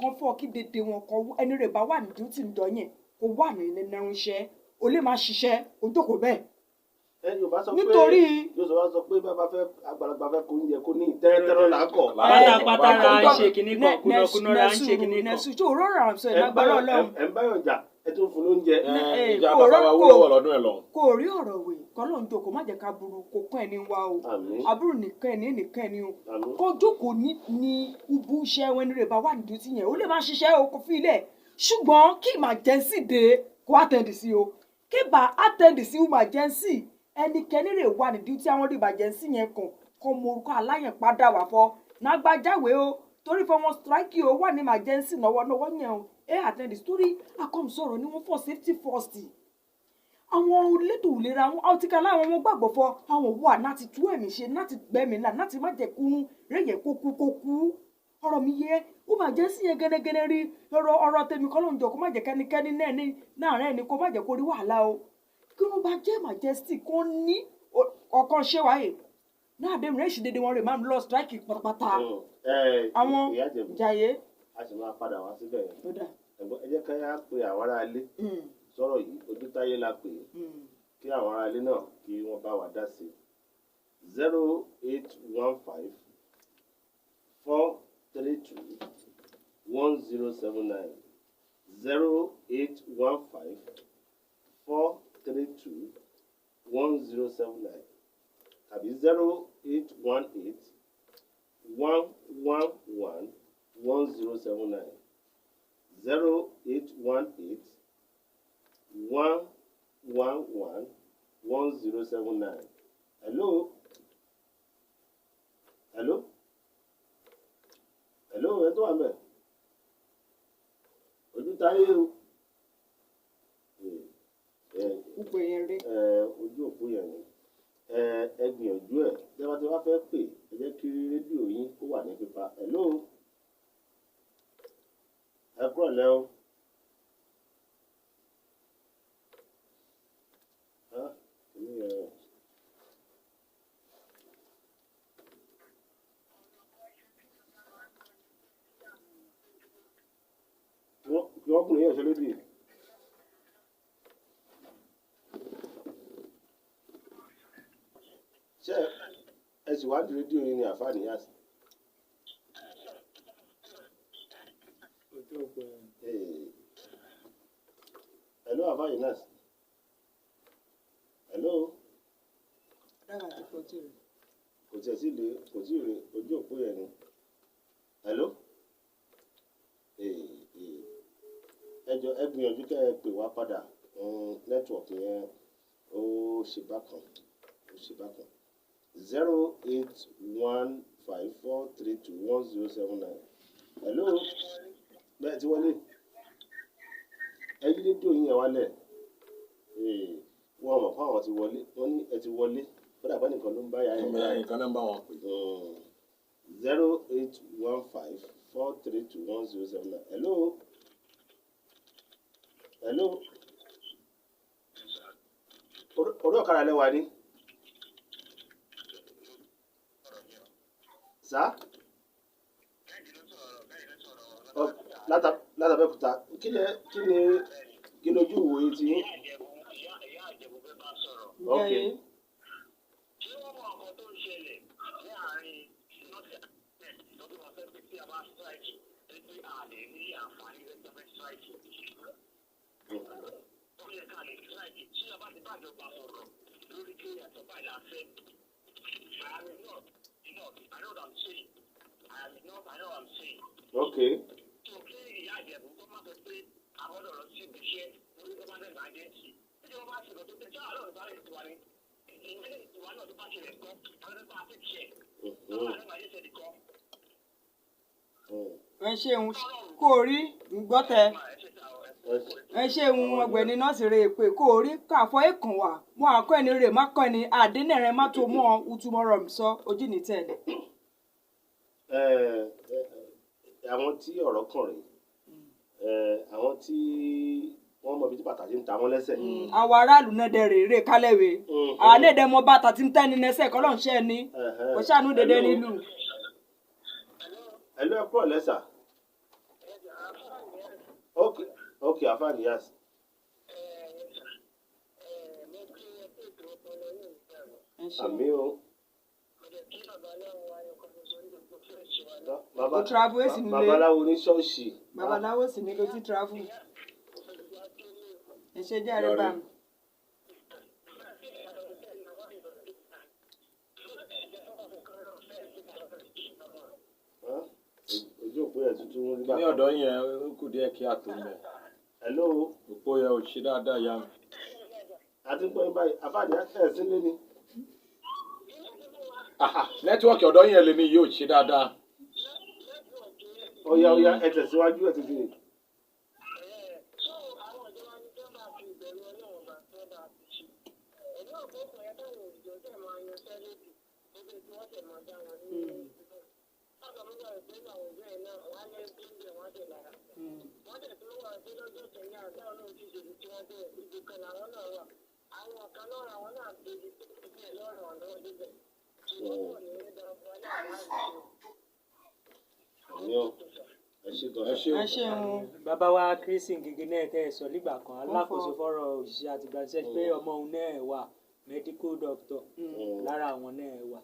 kan fọ́ kí dédé wọn kọ ẹni rẹ̀ bá wà ní duty ńjọ yẹn kó wà ní ẹnu iṣẹ́ o lè máa ṣiṣẹ́ o jókòó bẹ́ẹ̀. Yorùbá sọ pé nítorí Yorùbá sọ pé bàbá fẹ́ àgbàlagbà fẹ́ kó oúnjẹ kó ní tẹ́rẹ́tẹ́rẹ́ là ń kọ̀. pátápátá ra ń ṣe kinní kan kúnakúná ra ń ṣe kinní kan. nẹ̀sù tó rọrùn àmì sọ ẹ̀ lágbára Ọlọ́run. ẹ̀ ń báyọ̀ jà ẹ tún fún lóúnjẹ. ìjà bàbá wa wúlò lọ́dún ẹ̀ lọ. kò rí ọ̀rọ̀ wè kọ́ ló ń jókòó má jẹ́ ká burú kó kún ẹni wá o àbúrò nìkan ẹni o kó jókòó ní ubu iṣẹ́ ẹni rẹ̀ bá wà ní dùtì yẹn ó lè má ṣiṣẹ́ o kò fi ilẹ̀ ṣùgbọ́n kí emergency dé kó attend sí o kí bá attend sí emergency ẹnikẹ́ni rẹ̀ wà ní dùtì àwọn emergency yẹn kàn kọ́ mọ orúkọ aláyẹn padà wà fọ́ n'agbajáwé o torí fún wọn strike o wà ní emergency lọ́wọ́ yẹn o attend story akọ́m sọ̀rọ̀ ni wọ́n for safety first àwọn elétò ìlera àwọn ọtíkà láwọn ọmọ gbàgbọ́ fọ àwọn wà láti tú ẹ̀mí ṣe láti gbẹ̀mí là láti má jẹ́ kúrú rẹ̀yẹ̀ kó kú ọ̀rọ̀ mi yẹ ó máa jẹ́ sí yẹn gẹ́gẹ́ rí ọ̀rọ̀ tèmi kọ́ ló ń jọ kó má jẹ́ kẹ́nikẹ́ni náà ní láàárín ẹni kó má jẹ́ kó rí wàhálà o kí wọ́n bá jẹ́ majesty kó ní ọ̀kan ṣé wáyé náà dé rẹ̀ ṣì dédé wọn rè máa ń lọ strike pátápátá àwọn jàyé. a sì máa padà wá síbẹ̀ yẹn ẹ̀gbọ́n ẹ jẹ́ ká yá pe àwọn ará ilé sọ̀rọ̀ yìí Ojútáyé la pè é kí àwọn ará ilé náà kí wọ́n bá wa dá sí 0815 432 1079 0815 432 1079 tàbí 0818 111 1079 0818 111 1079. Hello? Hello? Hello, ẹ tó wà ńbẹ̀? Ojútáyé o. Òpó yẹn rí. Ojú òpó yẹn ni. Ẹ gbìyànjú ẹ̀. Tí wọ́n ti wá fẹ́ pè, ẹ jẹ́ kí rédíò yín kó wà ní pípa. Hello? Ẹ kúrọ̀lẹ́ o. Ọkùnrin yẹn ṣe lódì. Ṣé ẹ sì wá di rédíò yìí ní àfáàní yá sí? Hello àfáàní náà sí. Hello. Kò tiẹ̀ sí ilé kò tí ì rí ojú òpó yẹn ni. Hello. Ẹ gbìyànjú kẹ́ ẹ pè wá padà nẹ́tíwọ̀kì yẹn ó ṣe bákan 081543211079. Hello bẹ́ẹ̀ ti wọlé ẹ yí rédíò yín yẹn wálẹ̀ wọ́n mọ̀ fún àwọn ti wọlé wọ́n ní ẹ ti wọlé kódà pé nìkan ló ń bá yà ẹ̀ báyìí nǹkan náà ń bá wọn pè. 081543211079. Hello. Hello. Orí ọ̀kadà lẹ wà ní. Sá. Látàbẹ́kúta kí ni ojú ìwòye ti yín. Ok. Okay. Ẹ ṣeun kó rí gbọ́tẹ ẹ ṣeun ọ̀gbẹ́ni nọ́ọ̀sì rẹ̀ pé kó rí káfọ́ èkán wà mọ́ àkọ́ ẹni rè má kọ́ ẹni àdínẹ̀rẹ̀ má tó mọ́ utumọ̀rọ̀ mi sọ ojú ní tẹ̀lé. Àwọn tí ọ̀rọ̀ kàn rèé àwọn tí wọ́n mọ ibi tí bàtà ti ń ta wọ́n lẹ́sẹ̀. Àwọn aráàlú náà dẹ̀ rèé kálẹ̀wé àwọn náà dẹ̀ mọ bàtà tí ń tẹ́ni lẹ́sẹ̀ kọ́ lọ́n ṣẹ́ ni kò ṣàánú dédé nílùú. Hello ẹ kúrò lẹ́sà. Okay àfáàní yá sí. Àmì o. O travel esi nílé. Babaláwo ní ṣọ́ọ̀ṣì. Babaláwo sì ní ló ti travel. Ẹ ṣe jẹ́ àrẹ́bà mi. Ojú òpó yẹn tuntun rí bá. Ní ọ̀dọ́ yẹn ó kù díẹ̀ kí a tó mẹ́. Hello. Òpó yẹn ò ṣe dáadáa yá mi. Àti pé báyìí àfáàní ẹ̀ sílé ni. Nẹ́tíwọ́ọ̀kì ọ̀dọ́ yẹn lèmi yóò ṣe dáadáa. ọ̀ya ẹ tẹ̀síwájú ẹ tètè. ẹ ṣeun. bàbá wa Christine gègé náà tẹ́ ẹ sọ nígbà kan alákòóso fọ́rọ̀ òṣìṣẹ́ àti ìgbàsẹ́ pé ọmọ òun náà wà medical doctor lára àwọn náà wà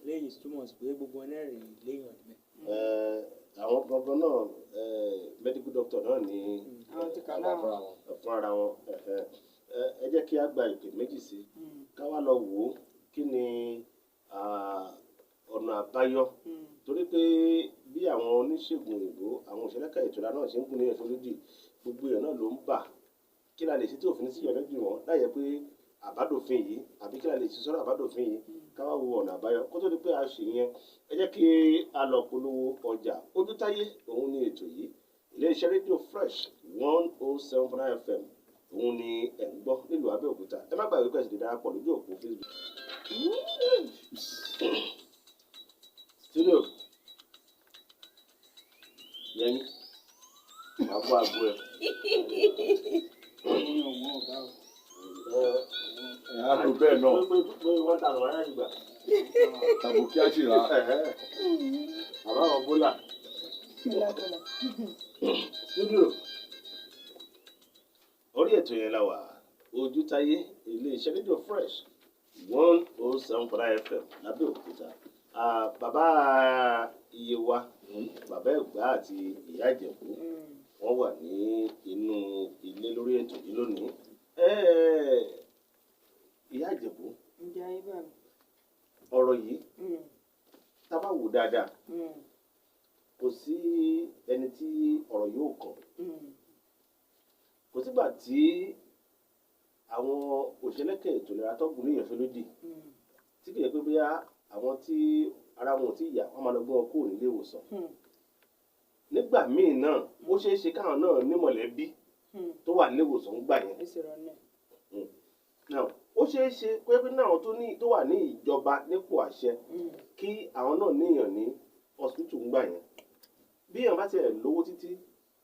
léyìí túmọ̀ sí pé gbogbo wọn náà rè léèyàn níbẹ̀. àwọn gangan náà medical doctor náà ní fún ara wọn. ẹ jẹ́ kí a gba ìpè méjì sí ká wá lọ wò ó kí ni ọ̀nà àbáyọ torí pé bí àwọn oníṣègùn òyìnbó àwọn òṣèlérà ìtura náà ṣe ń gún ní ẹ̀fọ́ lódì gbogbo èèyàn náà ló ń bà kí la lè ṣe tí òfin sí ìyọ̀lẹ́dì wọn láyẹ̀ pé àbádòfin yìí àbí kí la lè ṣe sọ́rọ̀ àbádòfin yìí ká wá wo ọ̀nà àbáyọ kó tó di pé a ṣe yẹn ẹ jẹ́ kí a lọ polówó ọjà Ojútáyé òun ni ètò yìí ilé-iṣẹ́ rédíò Fresh 107.9 FM òun ni ẹ̀ ń gbọ́ nílùú Abẹ́òkúta ẹ má gbàgbé pé ẹ sì lè darapọ̀ lójú òpó Facebook. Studio Yẹmi máa bọ́ àgbo ẹ̀. àlù bẹ́ẹ̀ náà pé wọ́n ta àwọn aráàlú gbà. tàbí kí á sì rà. àbá àwọn bólà. Studio orí ètò yẹn la wà Ojútáyé ilé-iṣẹ́ rédíò Fresh 107.9 FM lábẹ́òkúta. Bàbá Iyewa bàbá Ẹ̀gbá àti ìyá Ìjẹ̀bú wọ́n wà ní inú ilé lórí ètò yìí lónìí. Ìyá Ìjẹ̀bú ọ̀rọ̀ yìí tá bá wò dáadáa kò sí ẹni tí ọ̀rọ̀ yóò kàn kò sígbà tí àwọn òṣèlérà ètò ìlera tọ́gùn ní ìyẹ̀fẹ́ lódì tí kìí pé bóyá àwọn tí ara wọn ò tí yà wọ́n máa lọ gbé wọn kúrò nílé ìwòsàn nígbà míì náà ó ṣeé ṣe káwọn náà ní mọ̀lẹ́bí tó wà nílé ìwòsàn gbà yẹn ó ṣeé ṣe pé náà tó wà ní ìjọba nípò àṣẹ kí àwọn náà níyàn ní hospital gbà yẹn bí èèyàn bá tiẹ̀ lówó títí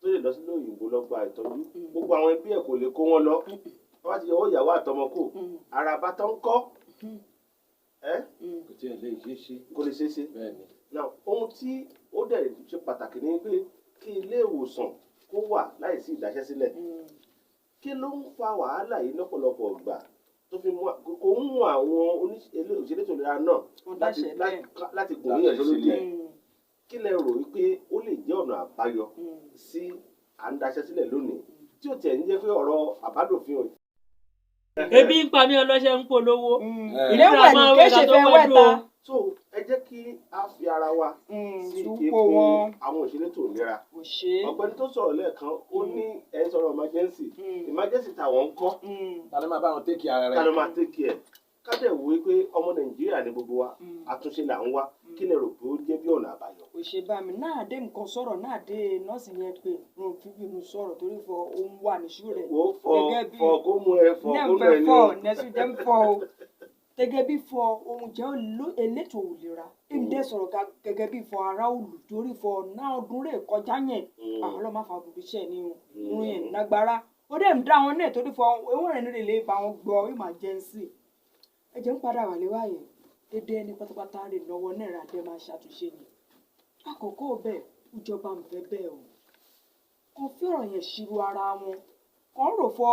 tó lè lọ sílé òyìnbó lọ gba ìtọ́jú gbogbo àwọn ẹbí ẹ̀ kò lè kó wọn lọ wọ́n bá ti yọ owó ìyàwó àtọmọ kù ara bá tán kọ́ kò tí ẹ lè ṣe é ṣe. kò lè ṣe é ṣe. now ohun tí ó dẹ̀ ṣe pàtàkì ni pé kí ilé ìwòsàn kó wà láìsí ìdáṣẹ́sílẹ̀ kí ló ń fa wàhálà yìí lọ́pọ̀lọpọ̀ ìgbà tó fi mú kò ń mú àwọn òṣèlú ìlera náà láti gùn ní ẹ̀ṣọ́ lórí ẹ̀ kí lẹ rò wípé ó lè jẹ́ ọ̀nà àbáyọ sí à ń daṣẹ́sílẹ̀ lónìí tí ó tẹ̀ ń jẹ́ pé ọ̀rọ̀ àbádòfin ò. ebi ń pa mí ọlọ́ṣẹ́ ń polówó ìdílé máa wẹ̀ ká tó wẹ̀ta. so ẹ jẹ́ kí a fi ara wa sí ipò àwọn òṣèlú ètò ìlera ọ̀gbẹ́ni tó sọ̀rọ̀ lẹ́ẹ̀kan ó ní ẹ̀ ń sọ̀rọ̀ emergency tàwọn ń kọ́ ta ló máa bá wọn take care rẹ̀. ta ló máa take care kádẹ̀ wò wípé ọmọ Nàìjíríà ní gbogbo wa àtúnṣe là ń wá kí lè rò pé ó jẹ́ bí ọ̀nà àbáyọ. òṣèbámi náà dé nǹkan sọ̀rọ̀ náà dé nọ́ọ̀sì yẹn pé ràn fífínú sọ̀rọ̀ torí fọ ohun wà níṣú rẹ̀ fọ kó mú ẹ fọ kó mú ẹ ní. nẹ́sù jẹ́ ń fọ o gẹ́gẹ́ bí fọ ohun jẹ́ elétò ìlera èmi dẹ́ sọ̀rọ̀ gẹ́gẹ́ bí fọ ara òlù torí fọ náà ọdún rẹ̀ kọjá yẹn àwọn ọlọ́mọ àfa gbogbo iṣẹ́ ní irun yẹn lágbára ó dẹ̀ ń dá wọn náà torí fọ ewúrẹ́ rẹ̀ nílé bá wọn gbọ́ emergency ẹ̀jẹ̀ ń padà wà léwáyé dédé ẹni pátápátá rè lọ́wọ́ náírà dé máa ṣàtúnṣe ni àkọ́kọ́ bẹ́ẹ̀ ìjọba ń fẹ́ bẹ́ẹ̀ o kàn fi ọ̀rọ̀ yẹn ṣírò ara wọn kàn rò fọ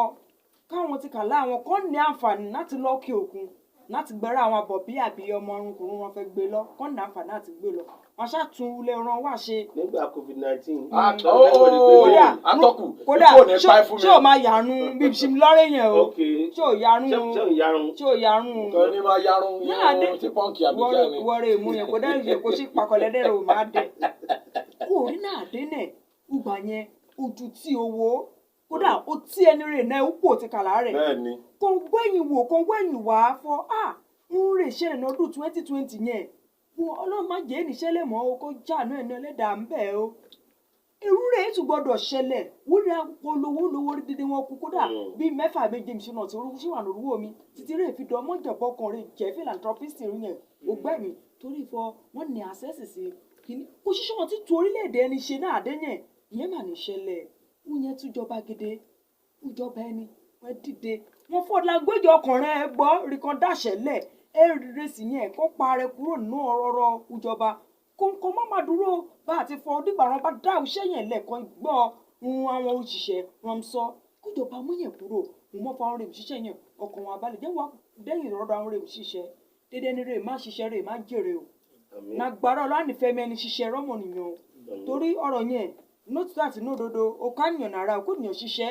káwọn ti kà láwọn kàn ní àǹfààní láti lọ́ọ̀kì òkun láti gbẹ́rẹ́ àwọn àbọ̀bí àbí ọmọ ọrùnkùnrin wọn fẹ́ gbé lọ kàn ní àǹfààní láti gbé lọ wọn ṣàtún ilé ran wá ṣe. nígbà COVID-19. kódà ṣé o máa yàrún bíi ṣe lọ́rẹ́ yẹn o ṣé o yarún ṣé o yarún o. nǹkan ní máa yarún yín tí pọ́ǹkì àbíjà ni. wọ́ọ̀rẹ́ ìmú yẹn kódà ìṣe kó sí pakọ̀lẹ́dẹ̀ rẹ̀ ò máa dẹ̀. kò rí náà dé náà ìgbà yẹn ojú tí owó kódà ó tí ẹni rè náà ó pò ti kàlà rẹ̀. bẹ́ẹ̀ni. kò gbẹ̀yìn wò kò gbẹ̀yìn wá fọ́ ń rè ṣe ìrìnà ọdún 2020 yẹn wọn ọlọ́run má jẹ́ ìníṣẹ́lẹ̀ mọ́ o kó jáàánú ẹ̀ náà lẹ́dàá ń bẹ̀ o irú rẹ̀ tún gbọ́dọ̀ ṣẹlẹ̀ wúrẹ́ polówó lówó dídí wọn kú kódà bíi mẹ́fà méje mi ṣúná tí orúkú ṣì wà lórúkọ mi títí rẹ̀ fi dán mọ́jọ̀bọ́ kan rẹ̀ jẹ́ philanthropist yẹn ògbẹ́mi torí fọ wọn ní access sí kìíní kó ṣíṣe wọn ti tu orílẹ̀-èdè ẹni ṣe náà àdéyẹn ìyẹn mà ní ṣẹlẹ̀ wúyẹn tún jọba gidi ìjọba ẹni wọn dìde wọn fọdà gbẹjọ ọkùnrin ẹ gbọ́ rìkan dáṣẹlẹ̀ ẹ rèsì yẹn kó parẹ kúrò nínú ọ̀rọ̀ ìjọba kó má má dúró bá àti fọ onígbà wọn bá dá iṣẹ́ yẹn lẹ́ẹ̀kan gbọ́ àwọn òṣìṣẹ́ wọn sọ kójọba mú yẹn kúrò mo mọ́ fáwọn rèé ṣiṣẹ́ yẹn ọkàn wọn abalẹ̀ jẹ́ wọn dẹ́yìn ìrọ̀rọ̀ àwọn rèé ṣiṣẹ́ dédé ní rèé má ṣiṣẹ́ rèé má jèrè o nàgbàrá ọlọ́ànífẹ́mi ẹni ṣiṣẹ́ rọ́mọnìyàn o torí ọ̀rọ̀ yẹn nótìtà àti nódodo ọ̀kánìyàn nàrà òkúnìyàn ṣiṣẹ́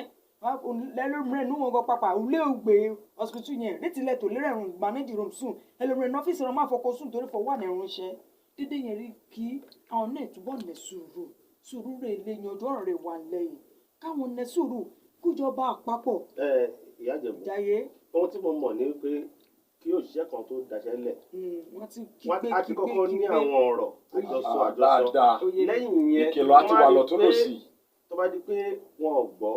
lẹ́lọ́mìíràn ní wọn gan pápá ilé ògbé hospital yẹn létílẹ̀ tó lérè ẹ̀rùn manage room sùn ẹlòmìíràn ní ọ́fíìsì rẹ̀ máa fọkọ sùn torí fọ wà ní ẹ̀rùn iṣẹ́ dédé yẹn rí kí àwọn náà túbọ̀ nẹ̀ sùúrù rẹ̀ lè yanjú ọ̀rọ̀ rẹ̀ wà lẹ́yìn káwọn nẹ̀ sùúrù kújọba àpapọ̀. ìyá Ìjẹ̀bú jàyé ohun tí mo mọ̀ ni pé kí òṣìṣẹ́ kan tó daṣẹ́ lẹ̀ wọ́n ti kọ́kọ́ ní àwọn ọ̀rọ̀ àjọsọ lẹ́yìn yẹn ìkìlọ̀ àti wà lọ́tún lọ́sì. tó bá di pé wọn ò gbọ́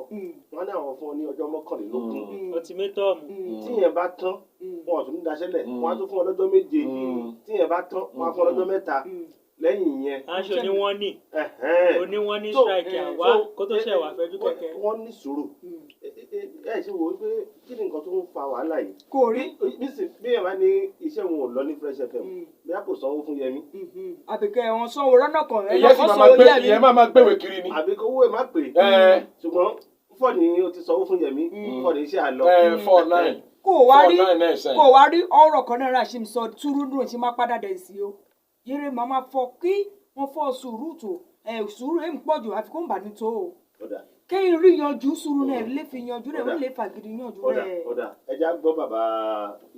wọn ní àwọn fún ọ ní ọjọ́ mọ́kànlélógún ultimatum tíyẹn bá tán wọn ò tún ní daṣẹ́ lẹ̀ wọn á tún fún ọ lọ́jọ́ méje tíyẹn bá tán wọn á fún ọ lọ́jọ́ mẹ́ta lẹ́yìn yẹn. aṣọ ni wọ́n ní oníwọ́n ní strike àwa kó tó ṣẹ̀ wá fẹ́jú kẹ̀kẹ́. wọ́n ní sùúrù ẹ ṣe wò ó pé kí ni nǹkan tó ń fa wàhálà yìí. kò rí. bí ẹ bá ní iṣẹ́ wọn ò lọ ní Fresh FM bí a kò sanwó fún Yẹmí. àbíkẹ́ wọn sanwó rọ́nà kan ẹ̀ ìyẹn sì máa gbéwèé kiri ni. àbí kó owó ẹ̀ má pè ṣùgbọ́n fọ́ọ̀nì o ti sanwó fún Yẹmí fọ́ọ̀nì iṣẹ́ àlọ́. 4-9 kò wá rí ọ̀rọ̀ kan náà ṣe ń sọ túrúdùn ṣe má padà dẹ̀ sí o yẹrẹ màmá fọ kí wọn fọ sùúrù tó sùúrù ẹ̀ ń pọ̀ jù àfi kó ń bà ní tó o kẹ́yìn rí yanjú sùúrù náà lè fi yanjú rẹ̀ wọ́n lè fàgìrì yanjú rẹ̀. ọ̀dà ẹja gbọ́ bàbá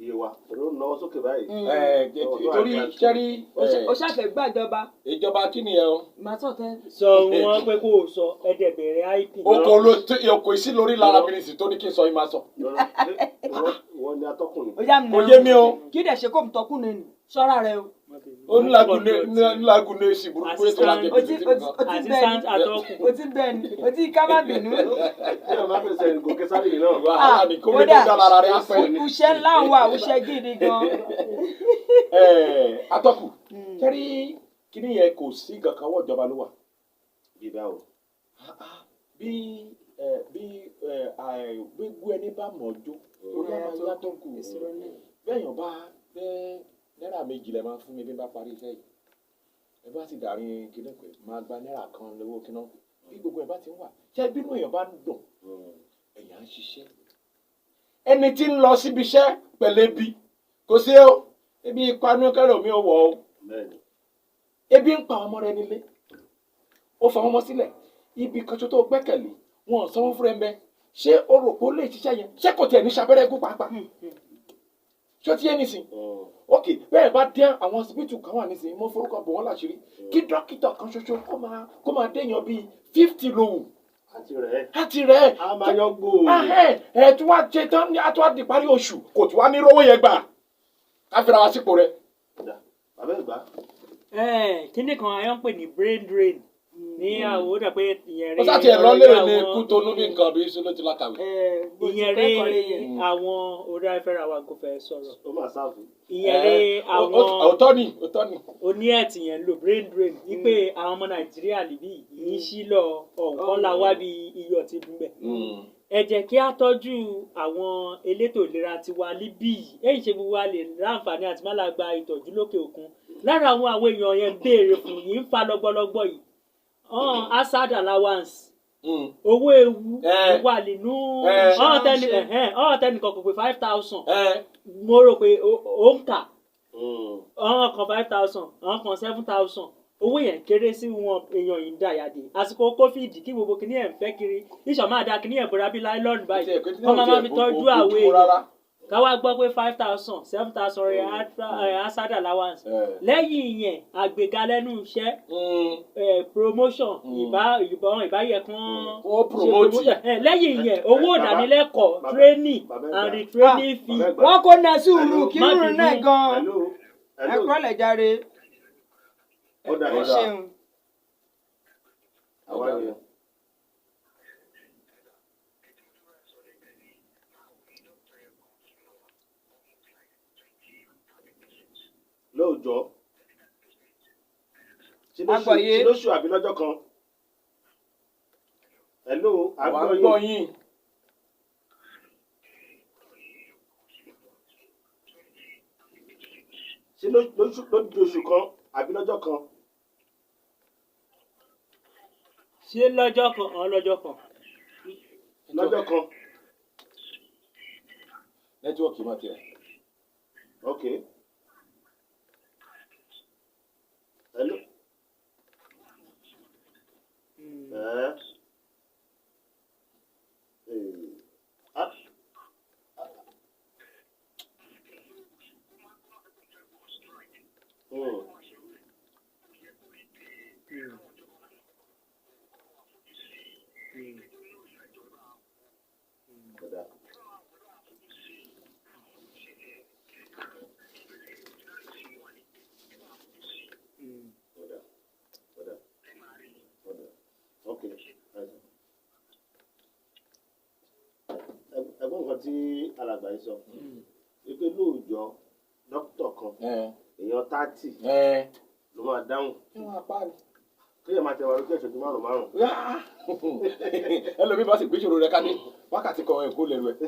iye wa ló ń náwó sókè báyìí. torí sẹ́rí. o ṣàfẹ́ gbàjọba. ìjọba kí ni ẹ o. màá tọ̀ tẹ́. sọ wọn pé kó o sọ ẹdẹ bẹ̀rẹ̀ ip. okò sí lórí lára mínísì tó ní kí n sọ yín máa sọ. wọ́n ní atọ́kùnrin. ó yé mi o. kí dẹ̀ ṣe kó mi tọkùnrin ni sọ́ra rẹ o. ó ní lágùn ní èsì burúkú ètò láti ẹbí o ti bẹ́ẹ̀ ni o ti ká má bínú. ṣé o máa fi sẹ́yìn gòkè sáré yìí náà. wàhálà ní kó lè dé dára rẹ afẹ́ ni. uṣẹ́ ńlá wà uṣẹ́ gidi gan. atọ́kù kẹ́rí kíní yẹn kò sí kankan wọ́ ìjọba ló wà. ìgbà o. bí gbogbo ẹni bá mọ̀ ọjọ́ orí àwọn yàtọ̀ kù bẹ́ẹ̀yàn bá náírà méjì lẹ máa fún mi bí n bá parí iṣẹ́ yìí ẹ bá ti dàrin kíní pé máa gba náírà kan lówó kíná bí gbogbo ẹ bá ti ń wà ṣé bínú èèyàn bá ń dùn èèyàn ń ṣiṣẹ́ ẹni tí ń lọ síbi iṣẹ́ pẹ̀lẹ́bí kò sí o ebi ìpanu kẹrẹ mi ò wọ̀ o ebi ń pa ọmọ rẹ nílé ó fa ọmọ sílẹ̀ ibi kan tó gbẹ́kẹ̀lé wọn ò sanwó fún ẹ mbẹ ṣé o rò pé ó lè ṣiṣẹ́ yẹn ṣé kò tiẹ̀ ní ṣabẹ́rẹ́ gún pàápàá ṣé ó ti yé nísìn ok bẹ́ẹ̀ bá dé àwọn ọsibítù kan wà nísìnyí mo forúkọ bò wọ́n láṣìírí kí dókítà kan ṣoṣo kó máa déèyàn bíi 50 lòun àti rẹ̀ a máa yọ gbòò tí wàá jẹ tán ní àtúwà di parí oṣù kò tí wàá ní rówó yẹn gbà ká fira wa sípò rẹ̀. bàbá ìgbà. kíní kan ayọ́ ń pè ní brain drain ní àwọn ó dà pé ìyẹn rí. ó sàtì ẹ̀ lọ́lẹ̀ ní Kútọ́nù bí nǹkan bí sọ́nà ti lákàwé. ìyẹn rí àwọn orí afẹ́ra wa kò fẹ́ sọ̀rọ̀. ó máa sáàfù. ìyẹn rí àwọn òótọ́ ni. oní ẹ̀tì yẹn lò brain drain wípé àwọn ọmọ Nàìjíríà níbí yìí sí lọ ọ̀nkọ́ la wá bí iyọ̀ ti dùn bẹ̀. ẹ jẹ́ kí á tọ́jú àwọn elétò ìlera tiwa níbí yìí èyí ṣe gbogbo wa lè láǹfààní àti má la gba ìtọ́jú lókè òkun lára àwọn èèyàn yẹn béèrè fún yìí ń fa lọ́gbọ́lọ́gbọ́ yìí Assad allowance owó ewu wà nínú tẹnìkan kò pé 5,000 mo rò pé ó ń kà kan 5,000 kan 7,000 owó yẹn kéré sí wọn èèyàn yìí ń dàyàdé àsìkò COVID kí gbogbo kìnìún ẹ̀ ń fẹ́ kiri ìṣọ̀ máa da kìnìún ẹ̀ bọ̀dá bí láìlọ́ọ̀nù báyìí wọ́n máa fi tọ́jú àwọn èèyàn káwá gbọ́ pé 5,000 7,000 rẹ̀ Assad allowance lẹ́yìn ìyẹn àgbéga lẹ́nu iṣẹ́ promotion ìbáyẹ kan lẹ́yìn ìyẹn owó ìdánilẹ́kọ̀ọ́ training and retraining fee. wọ́n kò ná sùúrù kí rúurú náà gan-an ẹ̀kọ́ lẹ̀ járe. ó dà ẹ ṣeun. àwa ni. lóòjọ́ Agbọ̀yé. lóṣù àbí lọ́jọ́ kan. hello àgbọ̀ yín. ṣé lóṣù kan àbí lọ́jọ́ kan. ṣé lọ́jọ́ kan lọ́jọ́ kan. lọ́jọ́ kan. nẹ́tíwọ̀kì máa tiẹ̀. ok. hello. ẹgbọ́n nǹkan tí alàgbà yìí sọ wípé lóòjọ́ dókítà kan èèyàn 30 ló máa dáhùn kéèyàn máa tẹwàá lókè ìṣẹ́jú 5. ẹlòmíì bá sì gbé ìṣòro rẹ ká ní wákàtí kan ẹ̀kọ́ lẹ́nu ẹ̀.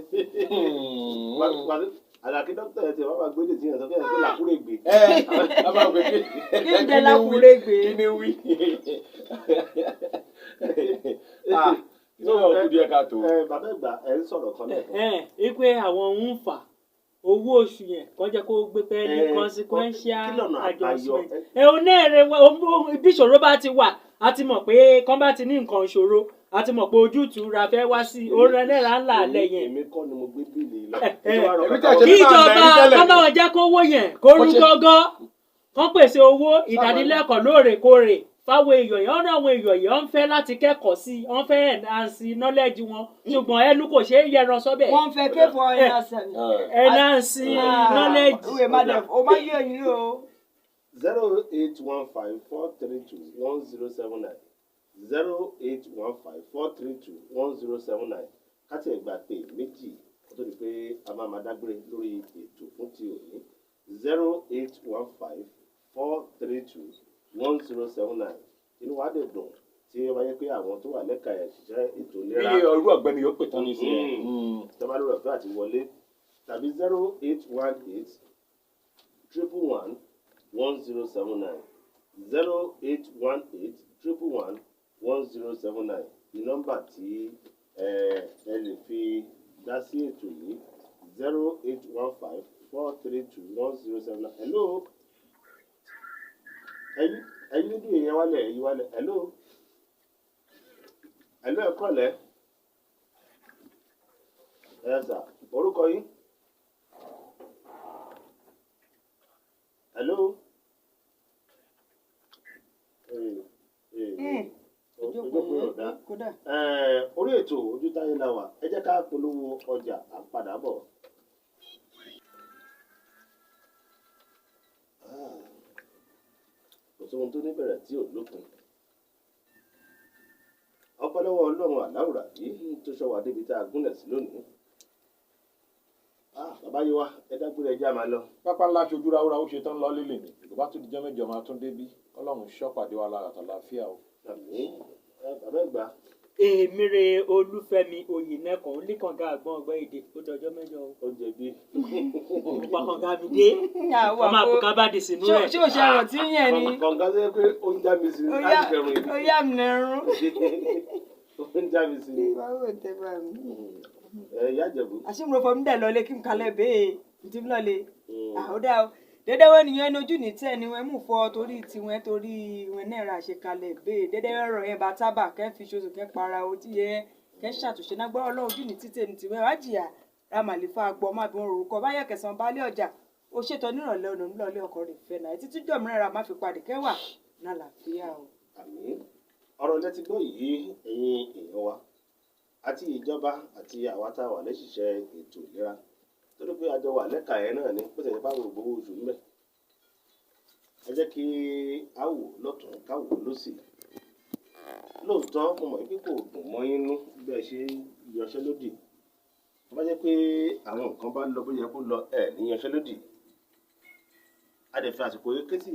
àgàkí dókítà yẹn ti wọ́n máa gbé lè tiyan sọ kéèyàn tó làkúrè gbé. a máa gbé kí n jẹ lákúrè gbé. kí ni wí. lọ́wọ́ kú díẹ̀ ká tó. bàbá ìgbà ẹ̀ ń sọ̀rọ̀ kan lẹ́ẹ̀kan. wípé àwọn ń fà owó oṣù yẹn kàn jẹ́ kó gbé pẹ́ ní consequential adjustment. onẹ́rẹ̀ bí ìṣòro bá ti wà a ti mọ̀ pé kán bá ti ní nǹkan ìṣòro a ti mọ̀ pé ojútùú ra fẹ́ wá sí orin náírà ńlá alẹ́ yẹn. èmi kọ́ ni mo gbé bíìlì lọ. kí ìjọba kán bá wọn jẹ́ kó owó yẹn kó rú gọ́gọ́ kán pèsè owó ìdánilẹ́kọ̀ọ́ lóòrèkóòrè fáwọn èèyàn yẹn ọ̀nà àwọn èèyàn yẹn ń fẹ́ láti kẹ́kọ̀ọ́ sí wọ́n fẹ́ enhance knowledge wọn ṣùgbọ́n ẹnu kò ṣeé yẹran sọ́bẹ̀. wọ́n fẹ́ ké fọ enhance knowledge. ìwé madam o máa yẹ yín o. 08154321079 08154321079 káti ẹ̀gbà pé méjì kó tó di pé a máa dágbére lórí ètò fún ti òní 08154321079 inú wa dẹ̀ dùn tí ó bá yẹ pé àwọn tó wà lẹ́ka ẹ̀ ṣiṣẹ́ ètò ìlera. bí ọrú ọ̀gbẹ́ni yóò pè tán ní sí ẹ. tọ́ba lórí ọ̀fẹ́ àti wọlé tàbí 08181111079 08181111079 ní nọ́mbà tí ẹ lè fi dá sí ètò yìí 08154321079. hello. ẹyin níbi èèyàn wálẹ̀ ẹ̀yin wálẹ̀ hello ẹ kọ́lẹ̀ ẹ sà orúkọ yín hello orí ètò Ojútáyé la wà ẹ jẹ́ ká polówó ọjà àpadàbọ̀. kò sóhun tó níbẹ̀rẹ̀ tí ò lópin ọpẹ́lọ́wọ́ Ọlọ́run aláwùrà yìí tó ṣọ́ wa débi tá a gúnlẹ̀ sí lónìí. bàbá yìí wá ẹ dágbére ẹjẹ́ máa lọ. pápá ńlá ṣojú ráúrá ó ṣe tán lọ lílè ní ìgbà tó di jẹ́ mẹ́jọ máa tún débí Ọlọ́run ṣọ́pàdé wa lára àtàlàáfíà o. àmín bàbá ìgbà. èmìrè Olúfẹ́mi Oyènẹ́kan oníkànga àgbọn ọgbẹ́ èdè ó dọjọ́ mẹ́jọ o. ó jẹ̀bi. nípa kànga mi dé ọmọ àbùkà bá di sínú rẹ̀. ṣé o ṣe ẹ̀rọ tí ń yẹn ni. kànga sẹ́yìn pé ó ń já mi sí láti fẹ̀rùn yìí. ó yà mí lẹ́rún. ó ń já mi sí. báwo tẹ bá mi. ìyá Ìjẹ̀bú. àṣìmọ̀ fọmí dẹ̀ lọ lé kí n kalẹ̀ bẹ́ẹ̀ ntí mi lọ lé. àhódà o dédé wọn nìyẹn lójú ní tẹ ni wọn mú fọ torí tiwọn torí wọn náírà àṣekalẹ̀ bẹ́ẹ̀ dédé ọ̀rọ̀ yẹn bá tábà kẹ́ fi ṣoṣù kẹ́ para ojú yẹn kẹ́ ṣàtúnṣe náà gbọ́dọ̀ lọ́wọ́ ojú ní títẹ̀ ní tiwọn wájìyà ramàlífà gbọ́ má bí wọn rorúkọ báyà kẹsàn-án balẹ̀ ọjà ó ṣètò nírọ̀lẹ́ ọ̀nà ńlọ́ọ̀lẹ́ ọkọ̀ rẹ̀ fẹ́ náà títí jọ̀mìnira má fi padì kẹwà náà làáfíà o. àmín ọ̀rọ̀ lẹ́tí gbọ́ yìí ẹ̀yin èèyàn wa àti ìjọba àti àwa tá a wà lẹ́ṣiṣẹ́ ètò ìlera torí pé àjọ wà lẹ́ka ẹ̀ náà ni bó ṣe bá gbogbo oṣù ńbẹ̀ ẹ jẹ́ kí a wò lọ́tún ká wò lósì. Lóòótọ́ mo mọ̀ pé kò dùn mọ́ yín nú bí ẹ ṣe ń yanṣẹ́lódì. Tó bá jẹ́ pé àwọn nǹkan bá lọ bó yẹ kó lọ ẹ̀ ní yanṣẹ́lódì. A dẹ̀ fi àsìkò yìí ké sí